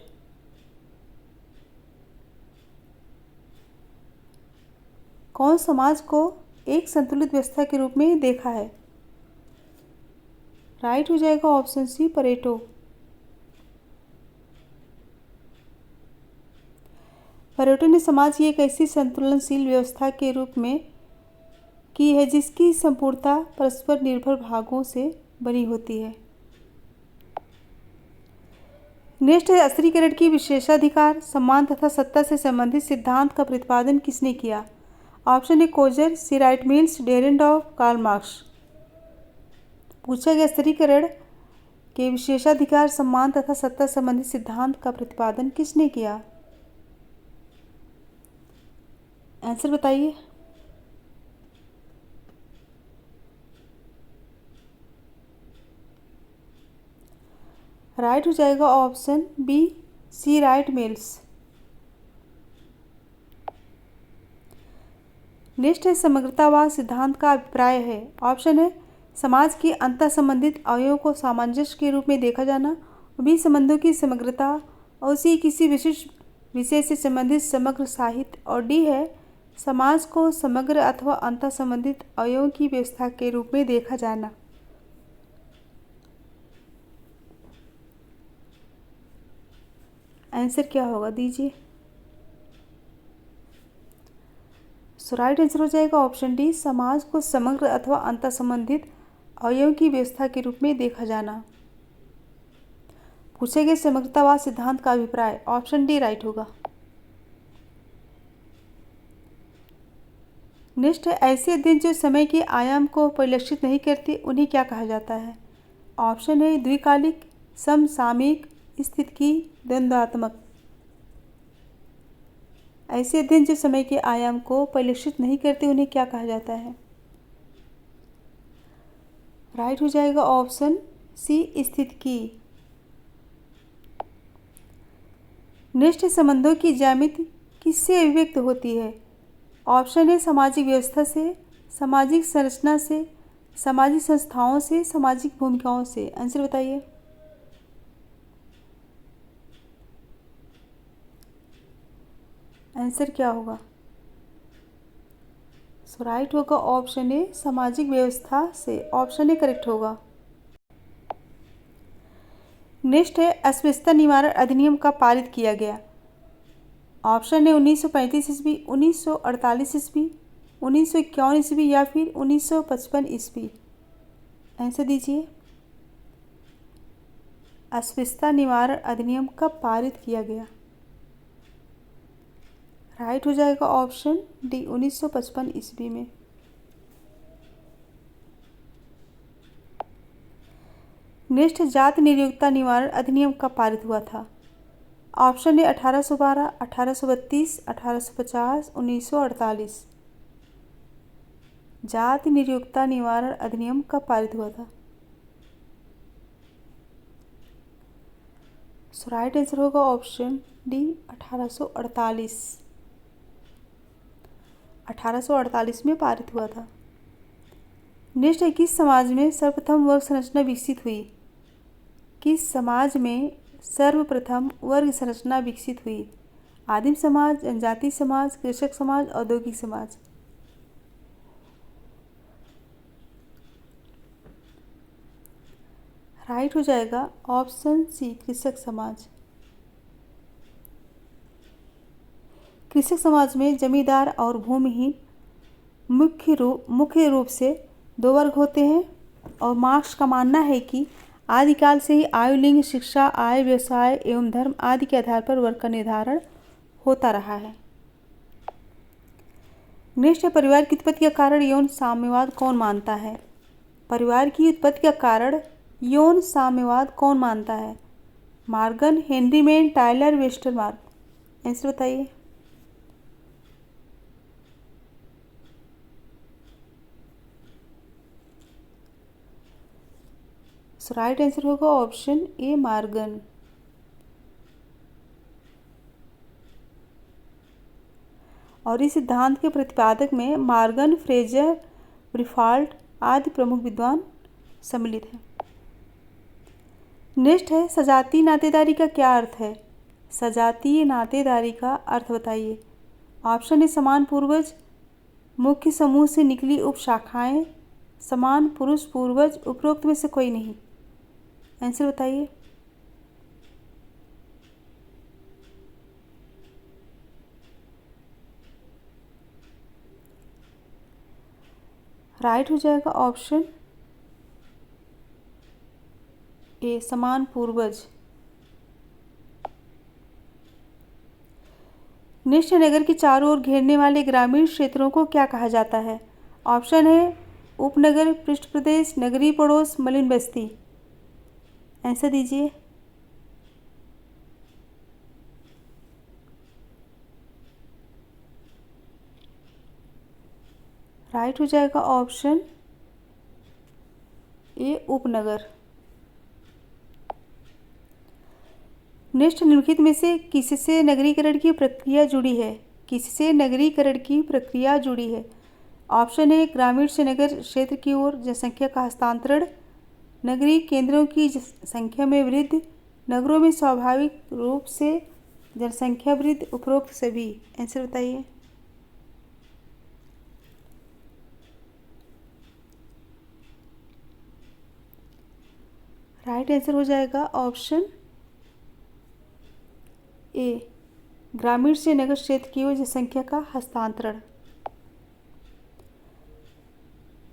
कौन समाज को एक संतुलित व्यवस्था के रूप में देखा है? राइट हो जाएगा ऑप्शन सी परेटो। परेटो ने समाज की एक ऐसी संतुलनशील व्यवस्था के रूप में की है जिसकी संपूर्णता परस्पर निर्भर भागों से बनी होती है। नेक्स्ट है स्त्रीकरण की विशेषाधिकार, सम्मान तथा सत्ता से संबंधित सिद्धांत का प्रतिपादन किसने किया? Option A Coser, C Wright Mills, Dahrendorf, Karl Marx. पूछा गया स्त्रीकरण के विशेषाधिकार, सम्मान तथा सत्ता संबंधित सिद्धांत का प्रतिपादन किसने किया? आंसर बताइए। राइट हो जाएगा option B C Wright Mills. Next है समग्रतावाद सिद्धांत का अभिप्राय है। ऑप्शन है समाज की अंतर संबंधित अवयवों को सामंजस्य के रूप में देखा जाना, भी संबंधों की समग्रता, और सी किसी विशिष्ट विषय से संबंधित समग्र साहित्य, और डी है समाज को समग्र अथवा अंतर संबंधित अवयवों की व्यवस्था के रूप में देखा जाना। आंसर क्या होगा दीजिए। सो राइट आंसर हो जाएगा ऑप्शन डी समाज को समग्र अथवा अंतर संबंधित अवयवों की व्यवस्था के रूप में देखा जाना। पूछे गए समग्रतावाद सिद्धांत का अभिप्राय, ऑप्शन डी राइट होगा। नेक्स्ट है ऐसे अध्ययन जो समय के आयाम को परिलक्षित नहीं करते उन्हें क्या कहा जाता है? ऑप्शन है द्विकालिक, समसामयिक, स्थितिकी, द्वंद्वात्मक। ऐसे अध्ययन जो समय के आयाम को परिलक्षित नहीं करते उन्हें क्या कहा जाता है? राइट हो जाएगा ऑप्शन सी स्थितिकी। नेक्स्ट संबंधों की ज्यामिति किससे अभिव्यक्त होती है? ऑप्शन है सामाजिक व्यवस्था से, सामाजिक संरचना से, सामाजिक संस्थाओं से, सामाजिक भूमिकाओं से। आंसर बताइए। आंसर क्या होगा? सो राइट होगा ऑप्शन ए सामाजिक व्यवस्था से। ऑप्शन ए करेक्ट होगा। नेक्स्ट है अस्पृश्यता निवारण अधिनियम कब पारित किया गया? ऑप्शन है 1935 ईस्वी, 1948 ईस्वी, 1951 ईस्वी, या फिर 1955 ईस्वी। आंसर दीजिए। अस्पृश्यता निवारण अधिनियम कब पारित किया गया? राइट हो जाएगा ऑप्शन डी 1955 ईस्वी में। नेक्स्ट जाति निरयुक्ता निवारण अधिनियम कब पारित हुआ था? ऑप्शन है 1812, 1832, 1850, 1948। जाति निरयुक्ता निवारण अधिनियम कब पारित हुआ था? सो राइट आंसर होगा ऑप्शन डी 1848। 1848 में पारित हुआ था। नेक्स्ट है किस समाज में सर्वप्रथम वर्ग संरचना विकसित हुई? किस समाज में सर्वप्रथम वर्ग संरचना विकसित हुई? आदिम समाज, जनजाति समाज, कृषक समाज, औद्योगिक समाज। राइट हो जाएगा ऑप्शन सी कृषक समाज। कृषक समाज में जमींदार और भूमिहीन मुख्य रूप से दो वर्ग होते हैं और मार्क्स का मानना है कि आदिकाल से ही आयु, लिंग, शिक्षा, आय, व्यवसाय एवं धर्म आदि के आधार पर वर्ग का निर्धारण होता रहा है। नेक्स्ट है, परिवार की उत्पत्ति का कारण यौन साम्यवाद कौन मानता है? परिवार की उत्पत्ति का कारण यौन साम्यवाद कौन मानता है? Morgan, Henry man, Tyler, Westermarck. Answer बताइए। सो राइट आंसर होगा ऑप्शन ए मॉर्गन। और इस सिद्धांत के प्रतिपादक में मॉर्गन, फ्रेजर, ब्रिफाल्ट आदि प्रमुख विद्वान सम्मिलित हैं। नेक्स्ट है, सजातीय नातेदारी का क्या अर्थ है? सजातीय नातेदारी का अर्थ बताइए। ऑप्शन ए समान पूर्वज, मुख्य समूह से निकली उपशाखाएं, समान पुरुष पूर्वज, उपरोक्त में से कोई नहीं। आंसर बताइए। राइट हो जाएगा ऑप्शन ए समान पूर्वज। नेक्स्ट, नगर के चारों ओर घेरने वाले ग्रामीण क्षेत्रों को क्या कहा जाता है? ऑप्शन है उपनगर, पृष्ठ प्रदेश, नगरीय पड़ोस, मलिन बस्ती। आंसर दीजिए। राइट हो जाएगा ऑप्शन ए उपनगर। नेक्स्ट, निम्नलिखित में से किससे नगरीकरण की प्रक्रिया जुड़ी है? किससे नगरीकरण की प्रक्रिया जुड़ी है? ऑप्शन ए ग्रामीण से नगर क्षेत्र की ओर जनसंख्या का हस्तांतरण, नगरीय केंद्रों की संख्या में वृद्धि, नगरों में स्वाभाविक रूप से जनसंख्या वृद्धि, उपरोक्त सभी। आंसर बताइए। राइट आंसर हो जाएगा ऑप्शन ए ग्रामीण से नगर क्षेत्र की ओर जनसंख्या का हस्तांतरण।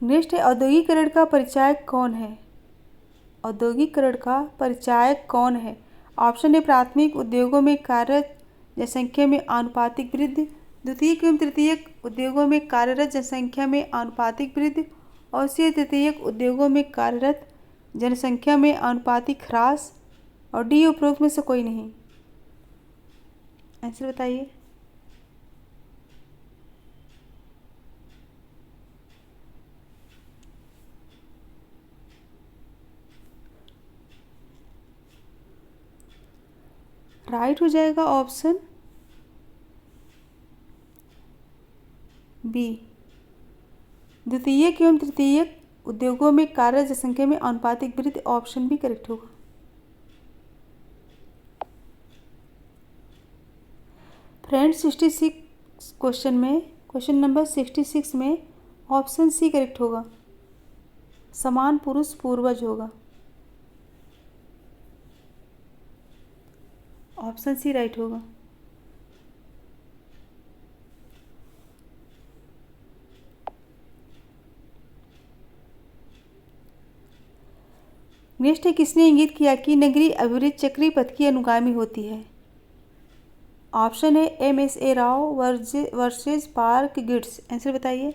नेक्स्ट है, औद्योगिकरण का परिचायक कौन है? औद्योगिकरण का परिचायक कौन है? ऑप्शन ए प्राथमिक उद्योगों में कार्यरत जनसंख्या में आनुपातिक वृद्धि, द्वितीयक एवं तृतीयक उद्योगों में कार्यरत जनसंख्या में आनुपातिक वृद्धि और से तृतीयक उद्योगों में कार्यरत जनसंख्या में आनुपातिक ह्रास, और डी उपरोक्त में से कोई नहीं। आंसर बताइए। राइट हो जाएगा ऑप्शन बी द्वितीयक एवं तृतीयक उद्योगों में कार्यरत जनसंख्या में आनुपातिक वृद्धि। ऑप्शन बी करेक्ट होगा। फ्रेंड्स, 66 क्वेश्चन में क्वेश्चन नंबर 66 में ऑप्शन सी करेक्ट होगा, समान पुरुष पूर्वज होगा। ऑप्शन सी राइट होगा। नेक्स्ट है, किसने इंगित किया कि नगरीय अभिवृद्धि चक्रीय पथ की अनुगामी होती है? ऑप्शन है M.S.A. Rao versus Park Geddes. Answer बताइए।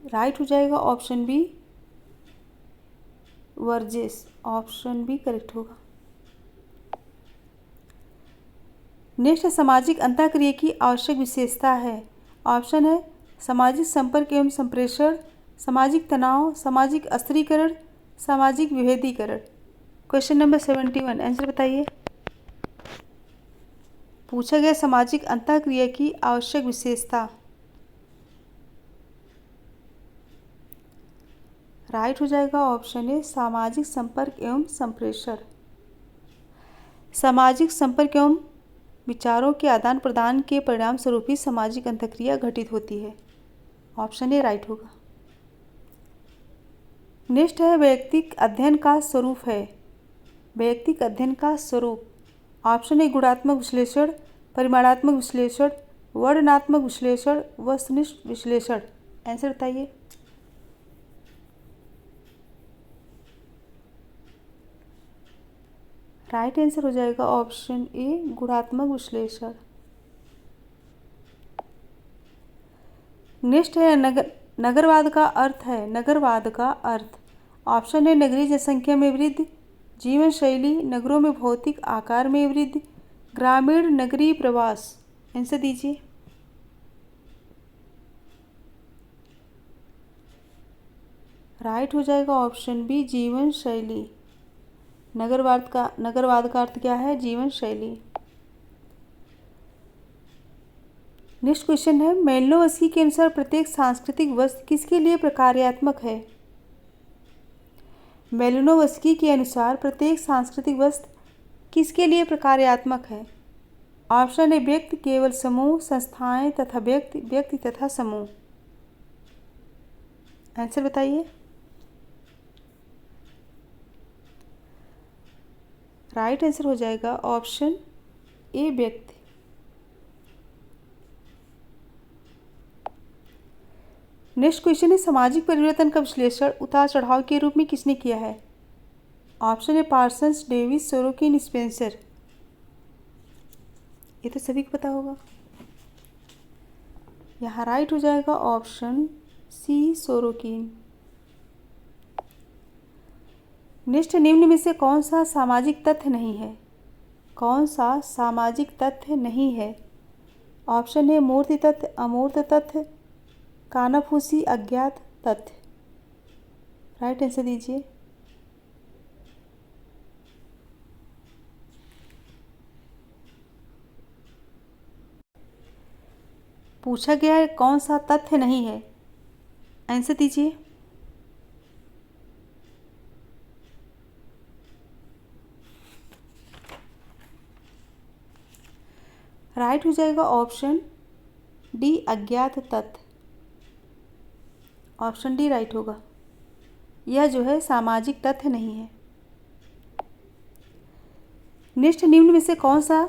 राइट हो जाएगा option B Burgess. Option B correct होगा। नेक्स्ट है, सामाजिक अंतःक्रिया की आवश्यक विशेषता है। ऑप्शन है सामाजिक संपर्क एवं संप्रेषण, सामाजिक तनाव, सामाजिक अस्थिरीकरण, सामाजिक विभेदीकरण। क्वेश्चन नंबर 71 आंसर बताइए। पूछा गया सामाजिक अंतःक्रिया की आवश्यक विशेषता। राइट हो जाएगा ऑप्शन ए सामाजिक संपर्क एवं संप्रेषण। सामाजिक संपर्क एवं विचारों के आदान प्रदान के परिणाम स्वरूप ही सामाजिक अंतःक्रिया घटित होती है। ऑप्शन ए राइट होगा। नेक्स्ट है वैयक्तिक अध्ययन का स्वरूप है। वैयक्तिक अध्ययन का स्वरूप, ऑप्शन ए गुणात्मक विश्लेषण, परिमाणात्मक विश्लेषण, वर्णनात्मक विश्लेषण, वस्तुनिष्ठ विश्लेषण। आंसर बताइए। राइट आंसर हो जाएगा ऑप्शन ए गुणात्मक विश्लेषण। नेक्स्ट है नगरवाद का अर्थ है। नगरवाद का अर्थ, ऑप्शन है नगरीय जनसंख्या में वृद्धि, जीवन शैली, नगरों में भौतिक आकार में वृद्धि, ग्रामीण नगरीय प्रवास। आंसर दीजिए। राइट हो जाएगा ऑप्शन बी जीवन शैली। नगरवाद का अर्थ क्या है? जीवन शैली। नेक्स्ट क्वेश्चन है मेलिनोवस्की के अनुसार प्रत्येक सांस्कृतिक वस्तु किसके लिए प्रकार्यात्मक है? मेलिनोवस्की के अनुसार प्रत्येक सांस्कृतिक वस्तु किसके लिए प्रकार्यात्मक है? ऑप्शन ए व्यक्ति, केवल समूह, संस्थाएं तथा व्यक्ति, व्यक्ति तथा समूह। आंसर बताइए। राइट आंसर हो जाएगा ऑप्शन ए व्यक्ति। नेक्स्ट क्वेश्चन है सामाजिक परिवर्तन का विश्लेषण उतार चढ़ाव के रूप में किसने किया है? ऑप्शन ए पार्सन्स, डेविस, सोरोकिन, स्पेंसर। ये तो सभी को पता होगा। यहाँ राइट हो जाएगा ऑप्शन सी सोरोकिन। नेक्स्ट निम्न में से कौन सा सामाजिक तथ्य नहीं है? कौन सा सामाजिक तथ्य नहीं है? ऑप्शन है मूर्ति तथ्य, अमूर्त तथ्य, कानाफूसी, अज्ञात तथ्य। राइट आंसर दीजिए। पूछा गया है कौन सा तथ्य नहीं है, आंसर दीजिए। राइट हो जाएगा ऑप्शन डी अज्ञात तथ्य। ऑप्शन डी राइट होगा। यह जो है सामाजिक तथ्य नहीं है। नेक्स्ट निम्न में से कौन सा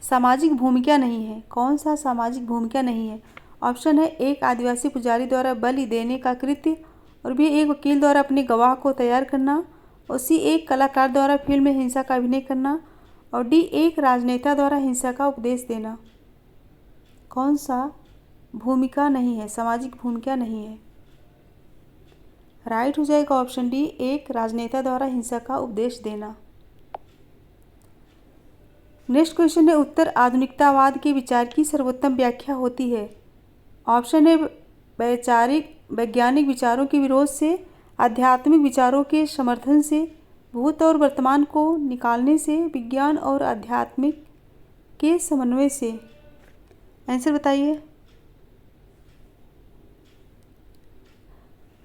सामाजिक भूमिका नहीं है? कौन सा सामाजिक भूमिका नहीं है? ऑप्शन है एक आदिवासी पुजारी द्वारा बलि देने का कृत्य, और भी एक वकील द्वारा अपने गवाह को तैयार करना, और सी एक कलाकार द्वारा फिल्म में हिंसा का अभिनय करना, और डी एक राजनेता द्वारा हिंसा का उपदेश देना। कौन सा भूमिका नहीं है, सामाजिक भूमिका नहीं है? राइट हो जाएगा ऑप्शन डी एक राजनेता द्वारा हिंसा का उपदेश देना। नेक्स्ट क्वेश्चन है उत्तर आधुनिकतावाद के विचार की सर्वोत्तम व्याख्या होती है। ऑप्शन है वैज्ञानिक विचारों के विरोध से, आध्यात्मिक विचारों के समर्थन से, भूत और वर्तमान को निकालने से, विज्ञान और आध्यात्मिक के समन्वय से। आंसर बताइए।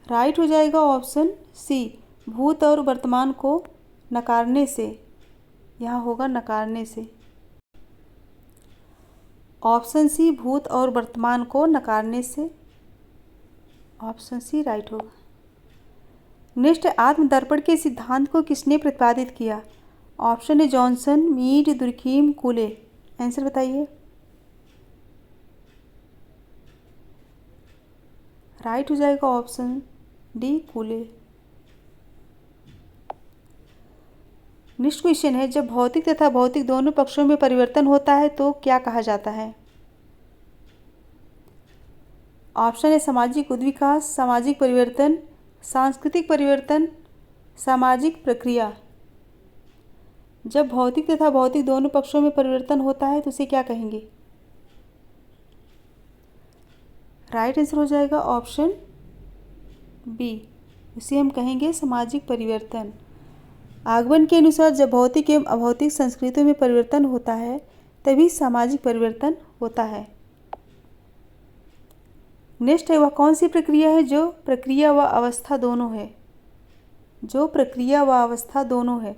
राइट हो जाएगा ऑप्शन सी भूत और वर्तमान को नकारने से। यहाँ होगा नकारने से। ऑप्शन सी भूत और वर्तमान को नकारने से। ऑप्शन सी राइट होगा। नेक्स्ट आत्मदर्पण के सिद्धांत को किसने प्रतिपादित किया? ऑप्शन है जॉनसन, मीड, दुर्खीम, कूले। आंसर बताइए। राइट हो जाएगा ऑप्शन डी कूले। नेक्स्ट क्वेश्चन है जब भौतिक तथा भौतिक दोनों पक्षों में परिवर्तन होता है तो क्या कहा जाता है? ऑप्शन है सामाजिक उद्विकास, सामाजिक परिवर्तन, सांस्कृतिक परिवर्तन, सामाजिक प्रक्रिया। जब भौतिक तथा भौतिक दोनों पक्षों में परिवर्तन होता है तो उसे क्या कहेंगे? राइट आंसर हो जाएगा ऑप्शन बी, उसे हम कहेंगे सामाजिक परिवर्तन। आगमन के अनुसार जब भौतिक एवं अभौतिक संस्कृतियों में परिवर्तन होता है तभी सामाजिक परिवर्तन होता है। नेक्स्ट है वह कौन सी प्रक्रिया है जो प्रक्रिया व अवस्था दोनों है? जो प्रक्रिया व अवस्था दोनों है।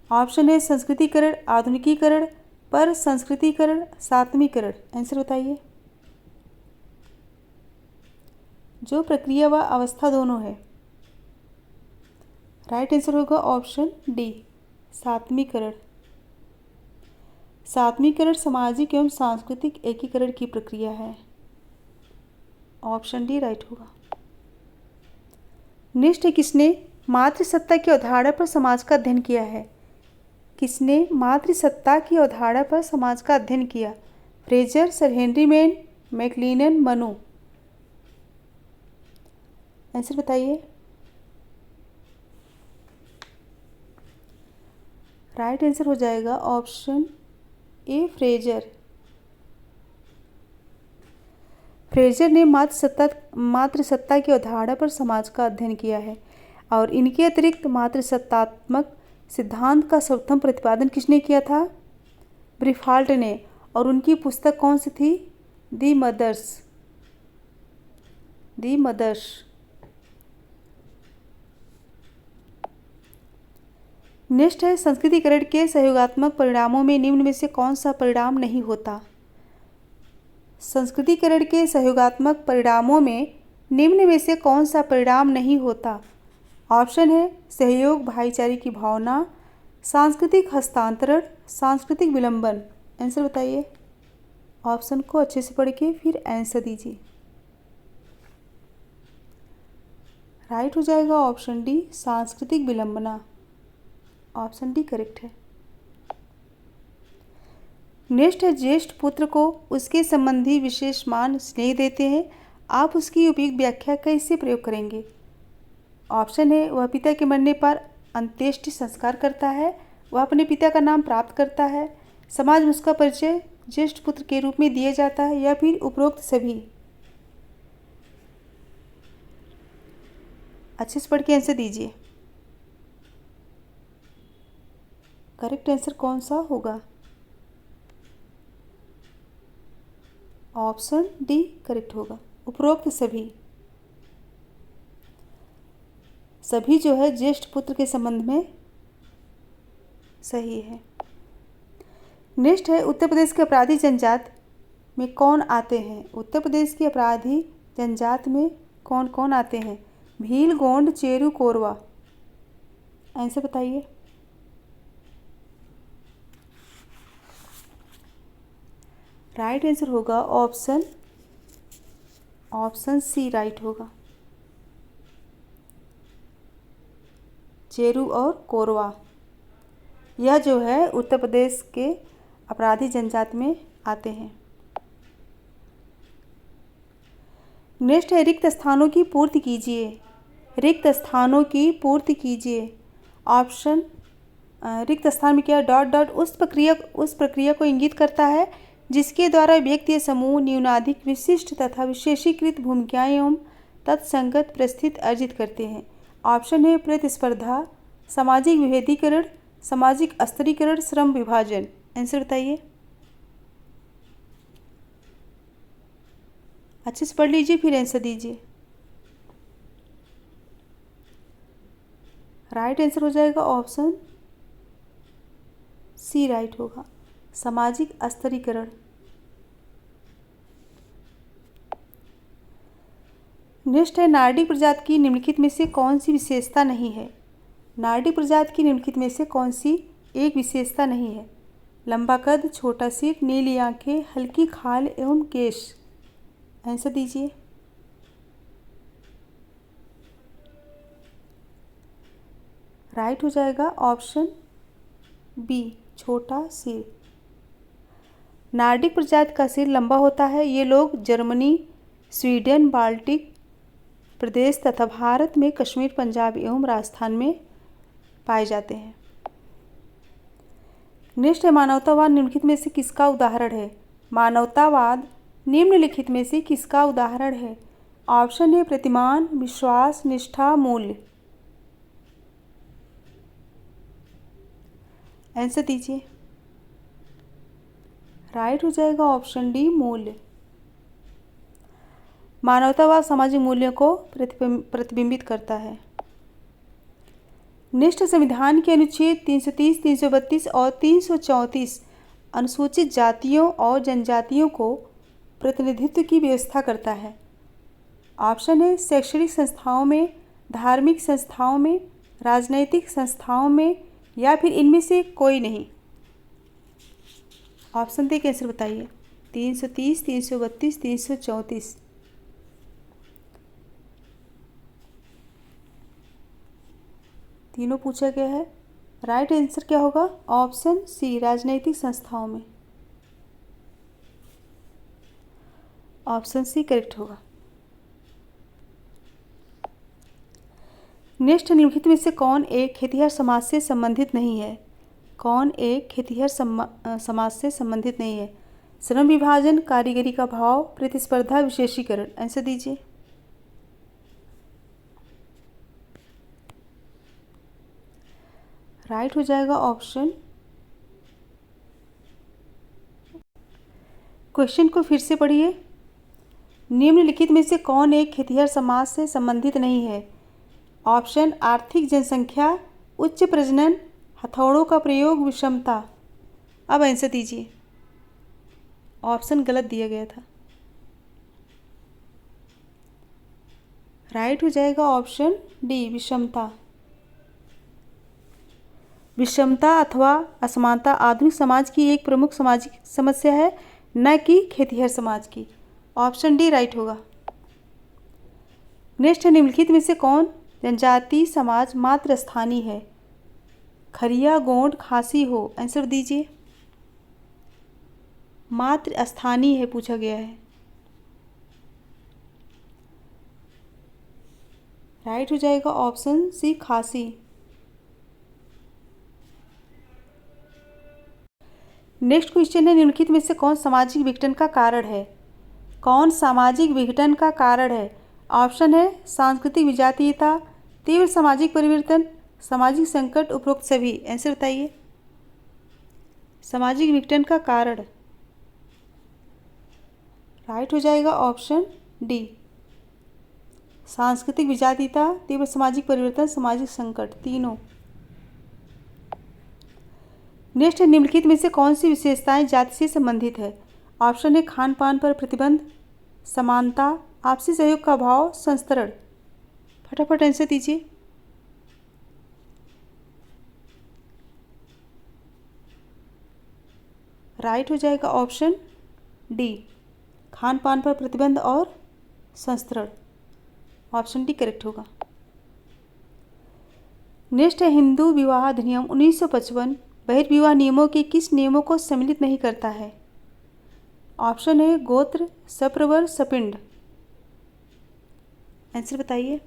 ऑप्शन है संस्कृतिकरण, आधुनिकीकरण, पर संस्कृतिकरण, सात्मीकरण। आंसर बताइए। जो प्रक्रिया व अवस्था दोनों है। राइट आंसर होगा ऑप्शन डी, सात्मीकरण। सात्मीकरण सामाजिक एवं सांस्कृतिक एकीकरण की प्रक्रिया है। ऑप्शन डी राइट होगा। नेक्स्ट है, किसने मातृसत्ता की अवधारणा पर समाज का अध्ययन किया है? किसने मातृसत्ता की अवधारणा पर समाज का अध्ययन किया? Frazer, Sir Henry Maine, McLennan, Manu. Answer बताइए। राइट आंसर हो जाएगा ऑप्शन ए, फ्रेजर। फ्रेजर ने मातृसत्ता की अवधारणा पर समाज का अध्ययन किया है। और इनके अतिरिक्त मातृसत्तात्मक सिद्धांत का सर्वप्रथम प्रतिपादन किसने किया था? ब्रीफाल्ट ने। और उनकी पुस्तक कौन सी थी? दी मदर्स। नेक्स्ट है, संस्कृतिकरण के सहयोगात्मक परिणामों में निम्न में से कौन सा परिणाम नहीं होता? संस्कृतिकरण के सहयोगात्मक परिणामों में निम्न में से कौन सा परिणाम नहीं होता? ऑप्शन है सहयोग, भाईचारे की भावना, सांस्कृतिक हस्तांतरण, सांस्कृतिक विलंबन। आंसर बताइए। ऑप्शन को अच्छे से पढ़ के फिर आंसर दीजिए। राइट हो जाएगा ऑप्शन डी, सांस्कृतिक विलंबना। ऑप्शन डी करेक्ट है। नेक्स्ट है, ज्येष्ठ पुत्र को उसके संबंधी विशेष मान स्नेह देते हैं, आप उसकी उपयुक्त व्याख्या कैसे प्रयोग करेंगे? ऑप्शन है वह पिता के मरने पर अंत्येष्टि संस्कार करता है, वह अपने पिता का नाम प्राप्त करता है, समाज में उसका परिचय ज्येष्ठ पुत्र के रूप में दिया जाता है, या फिर उपरोक्त सभी। अच्छे से पढ़ के आंसर दीजिए। करेक्ट आंसर कौन सा होगा? ऑप्शन डी करेक्ट होगा, उपरोक्त सभी। सभी जो है ज्येष्ठ पुत्र के संबंध में सही है। नेक्स्ट है, उत्तर प्रदेश के अपराधी जनजात में कौन आते हैं? उत्तर प्रदेश के अपराधी जनजात में कौन कौन आते हैं? भील, गोंड, चेरू, कोरवा। आंसर बताइए। राइट आंसर होगा ऑप्शन सी राइट होगा, चेरू और कोरवा। यह जो है उत्तर प्रदेश के अपराधी जनजाति में आते हैं। नेक्स्ट है, रिक्त स्थानों की पूर्ति कीजिए। रिक्त स्थानों की पूर्ति कीजिए। ऑप्शन, रिक्त स्थान में क्या डॉट डॉट उस प्रक्रिया को इंगित करता है जिसके द्वारा व्यक्ति या समूह न्यूनाधिक विशिष्ट तथा विशेषीकृत भूमिकाएं एवं तत्संगत परिस्थिति अर्जित करते हैं। ऑप्शन है प्रतिस्पर्धा, सामाजिक विभेदीकरण, सामाजिक स्तरीकरण, श्रम विभाजन। आंसर बताइए। अच्छे से पढ़ लीजिए फिर आंसर दीजिए। राइट आंसर हो जाएगा ऑप्शन सी राइट होगा, सामाजिक स्तरीकरण। नेक्स्ट है, नार्डिक प्रजाति की निम्नलिखित में से कौन सी विशेषता नहीं है? नार्डिक प्रजाति की निम्नलिखित में से कौन सी एक विशेषता नहीं है? लंबा कद, छोटा सिर, नीली आंखें, हल्की खाल एवं केश। आंसर दीजिए। राइट हो जाएगा ऑप्शन बी, छोटा सिर। नार्डिक प्रजाति का सिर लंबा होता है। ये लोग जर्मनी, स्वीडन, बाल्टिक प्रदेश तथा भारत में कश्मीर, पंजाब एवं राजस्थान में पाए जाते हैं। नेक्स्ट है, मानवतावाद निम्नलिखित में से किसका उदाहरण है? मानवतावाद निम्नलिखित में से किसका उदाहरण है? ऑप्शन है प्रतिमान, विश्वास, निष्ठा, मूल्य। आंसर दीजिए। राइट हो जाएगा ऑप्शन डी, मूल्य। मानवतावाद सामाजिक मूल्यों को प्रतिबिंबित करता है। नेक्स्ट, संविधान के अनुच्छेद 330, 332 और 334 अनुसूचित जातियों और जनजातियों को प्रतिनिधित्व की व्यवस्था करता है। ऑप्शन है शैक्षणिक संस्थाओं में, धार्मिक संस्थाओं में, राजनैतिक संस्थाओं में, या फिर इनमें से कोई नहीं। ऑप्शन दे के आंसर बताइए। 330, 332, 334। तीनों पूछा गया है। राइट आंसर क्या होगा? ऑप्शन सी, राजनैतिक संस्थाओं में। ऑप्शन सी करेक्ट होगा। नेक्स्ट, निम्नलिखित में से कौन एक खेतिहर समाज से संबंधित नहीं है? कौन एक खेतिहर समाज से संबंधित नहीं है? श्रम विभाजन, कारीगरी का भाव, प्रतिस्पर्धा, विशेषीकरण। आंसर दीजिए। राइट हो जाएगा ऑप्शन। क्वेश्चन को फिर से पढ़िए। निम्नलिखित में से कौन एक खेतिहर समाज से संबंधित नहीं है? ऑप्शन आर्थिक जनसंख्या, उच्च प्रजनन, हथौड़ों का प्रयोग, विषमता। अब आंसर दीजिए। ऑप्शन गलत दिया गया था। राइट हो जाएगा ऑप्शन डी, विषमता। विषमता अथवा असमानता आधुनिक समाज की एक प्रमुख सामाजिक समस्या है, न कि खेतिहर समाज की। ऑप्शन डी राइट होगा। नेक्स्ट है, निम्नलिखित में से कौन जनजाति समाज मात्र स्थानीय है? खरिया, गोंड, खासी हो। आंसर दीजिए। मात्र स्थानीय है पूछा गया है। राइट हो जाएगा ऑप्शन सी, खासी। नेक्स्ट क्वेश्चन है, निम्नलिखित में से कौन सामाजिक विघटन का कारण है? कौन सामाजिक विघटन का कारण है? ऑप्शन है सांस्कृतिक विजातीयता, तीव्र सामाजिक परिवर्तन, सामाजिक संकट, उपरोक्त सभी। आंसर बताइए। सामाजिक विघटन का कारण। राइट हो जाएगा ऑप्शन डी, सांस्कृतिक विजातीयता, तीव्र सामाजिक परिवर्तन, सामाजिक संकट, तीनों। नेक्स्ट है, निम्नलिखित में से कौन सी विशेषताएं जाति से संबंधित है? ऑप्शन है खान पान पर प्रतिबंध, समानता, आपसी सहयोग का भाव, संस्तरण। फटाफट आंसर दीजिए। राइट हो जाएगा ऑप्शन डी, खान पान पर प्रतिबंध और संस्तरण। ऑप्शन डी करेक्ट होगा। नेक्स्ट है, हिंदू विवाह अधिनियम 1955 बहिर्विवाह नियमों के किस नियमों को सम्मिलित नहीं करता है? ऑप्शन है गोत्र, सप्रवर, सपिंड। आंसर बताइए।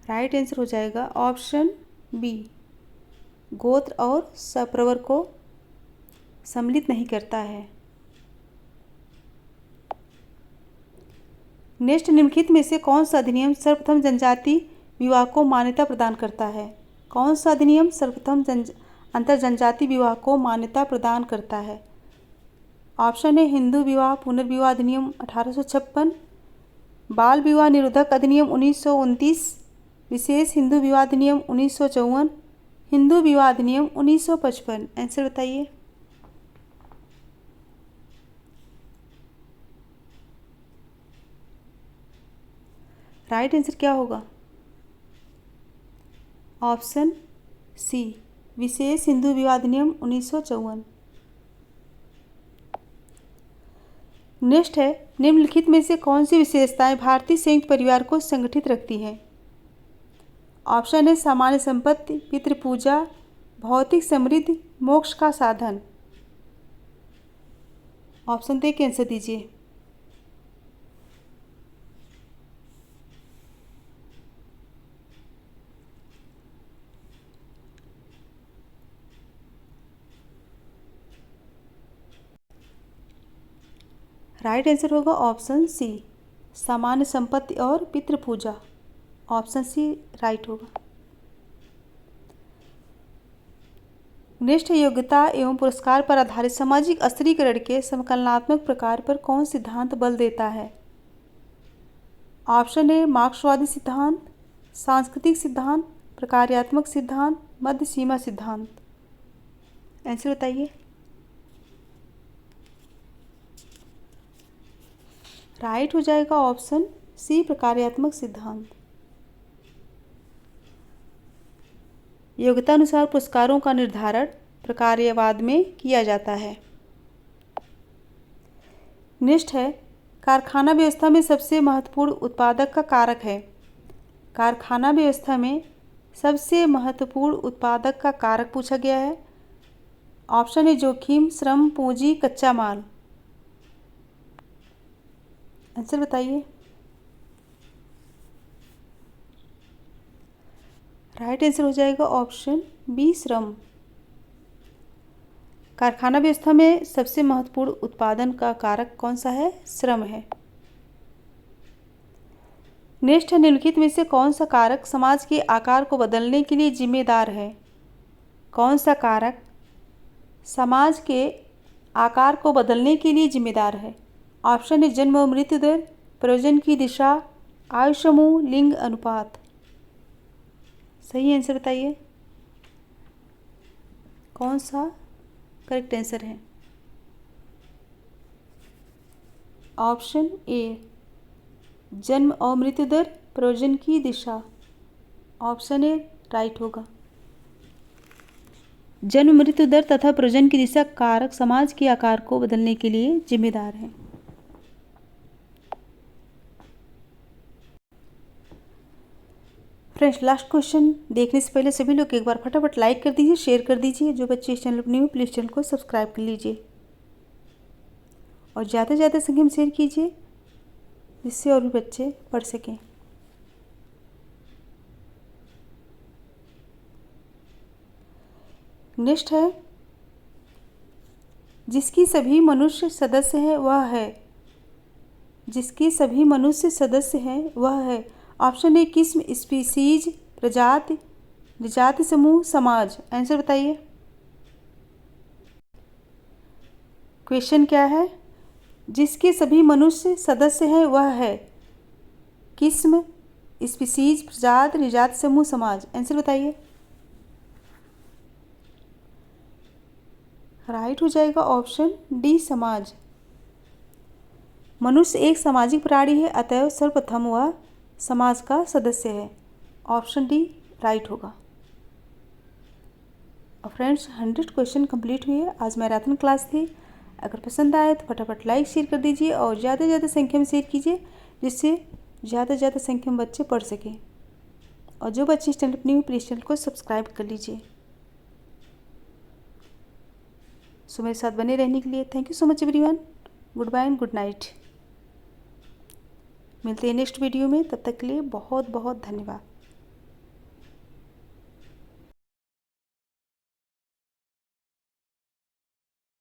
राइट आंसर हो जाएगा ऑप्शन बी, गोत्र और सप्रवर को सम्मिलित नहीं करता है। नेक्स्ट, निम्नलिखित में से कौन सा अधिनियम सर्वप्रथम जनजाति विवाह को मान्यता प्रदान करता है? कौन सा अधिनियम सर्वप्रथम अंतर जनजाति विवाह को मान्यता प्रदान करता है? ऑप्शन है हिंदू विवाह पुनर्विवाह अधिनियम 1856, बाल विवाह निरोधक अधिनियम 1929, विशेष हिंदू विवाह अधिनियम 1954, हिंदू विवाह अधिनियम 1955। आंसर बताइए। राइट आंसर क्या होगा? ऑप्शन सी, विशेष हिंदू विवाह अधिनियम 1954। नेक्स्ट है, निम्नलिखित में से कौन सी विशेषताएं भारतीय संयुक्त परिवार को संगठित रखती हैं? ऑप्शन है सामान्य संपत्ति, पितृपूजा, भौतिक समृद्धि, मोक्ष का साधन। ऑप्शन दे के आंसर दीजिए। राइट आंसर होगा ऑप्शन सी, सामान्य संपत्ति और पितृपूजा। ऑप्शन सी राइट होगा। नेक्स्ट, योग्यता एवं पुरस्कार पर आधारित सामाजिक स्थिरीकरण के समकलनात्मक प्रकार पर कौन सिद्धांत बल देता है? ऑप्शन ए मार्क्सवादी सिद्धांत, सांस्कृतिक सिद्धांत, प्रकार्यात्मक सिद्धांत, मध्य सीमा सिद्धांत। आंसर बताइए। राइट हो जाएगा ऑप्शन सी प्रकार्यात्मक सिद्धांत। योग्यता अनुसार पुरस्कारों का निर्धारण प्रकार्यवाद में किया जाता है। नेक्स्ट है, कारखाना व्यवस्था में सबसे महत्वपूर्ण उत्पादक का कारक है। कारखाना व्यवस्था में सबसे महत्वपूर्ण उत्पादक का कारक पूछा गया है। ऑप्शन है जोखिम, श्रम, पूंजी, कच्चा माल। आंसर बताइए। राइट आंसर हो जाएगा ऑप्शन बी श्रम। कारखाना व्यवस्था में सबसे महत्वपूर्ण उत्पादन का कारक कौन सा है? श्रम है। नेक्स्ट है, निम्नलिखित में से कौन सा कारक समाज के आकार को बदलने के लिए जिम्मेदार है? कौन सा कारक समाज के आकार को बदलने के लिए जिम्मेदार है? ऑप्शन है जन्म और मृत्यु दर, प्रयोजन की दिशा, आयु समूह, लिंग अनुपात। सही आंसर बताइए, कौन सा करेक्ट आंसर है? ऑप्शन ए जन्म और मृत्यु दर, प्रयोजन की दिशा। ऑप्शन ए राइट होगा। जन्म मृत्यु दर तथा प्रयोजन की दिशा कारक समाज के आकार को बदलने के लिए जिम्मेदार हैं। फ्रेंड्स, लास्ट क्वेश्चन देखने से पहले सभी लोग एक बार फटाफट लाइक कर दीजिए, शेयर कर दीजिए। जो बच्चे इस चैनल पर न्यू प्लीज़ चैनल को सब्सक्राइब कर लीजिए और ज़्यादा से ज़्यादा संख्या में शेयर कीजिए, जिससे और भी बच्चे पढ़ सकें। नेक्स्ट है, जिसकी सभी मनुष्य सदस्य हैं वह है। जिसके सभी मनुष्य सदस्य हैं वह है। ऑप्शन ए किस्म, स्पीसीज, प्रजाति, निजाति समूह, समाज। आंसर बताइए। क्वेश्चन क्या है? जिसके सभी मनुष्य सदस्य हैं वह है। किस्म, स्पीसीज, प्रजाति, निजाति समूह, समाज। आंसर बताइए। राइट हो जाएगा ऑप्शन डी समाज। मनुष्य एक सामाजिक प्राणी है, अतएव सर्वप्रथम वह समाज का सदस्य है। ऑप्शन डी राइट होगा। और फ्रेंड्स, 100 क्वेश्चन कंप्लीट हुए। आज मैराथन क्लास थी। अगर पसंद आए तो फटाफट लाइक शेयर कर दीजिए और ज़्यादा से ज़्यादा संख्या में शेयर कीजिए, जिससे ज़्यादा से ज़्यादा संख्या में बच्चे पढ़ सकें। और जो बच्चे इस चैनल पर न्यू प्लीज़ चैनल को सब्सक्राइब कर लीजिए। सो मेरे साथ बने रहने के लिए thank you so much everyone. Good bye and good night. मिलते हैं नेक्स्ट वीडियो में, तब तक के लिए बहुत बहुत धन्यवाद।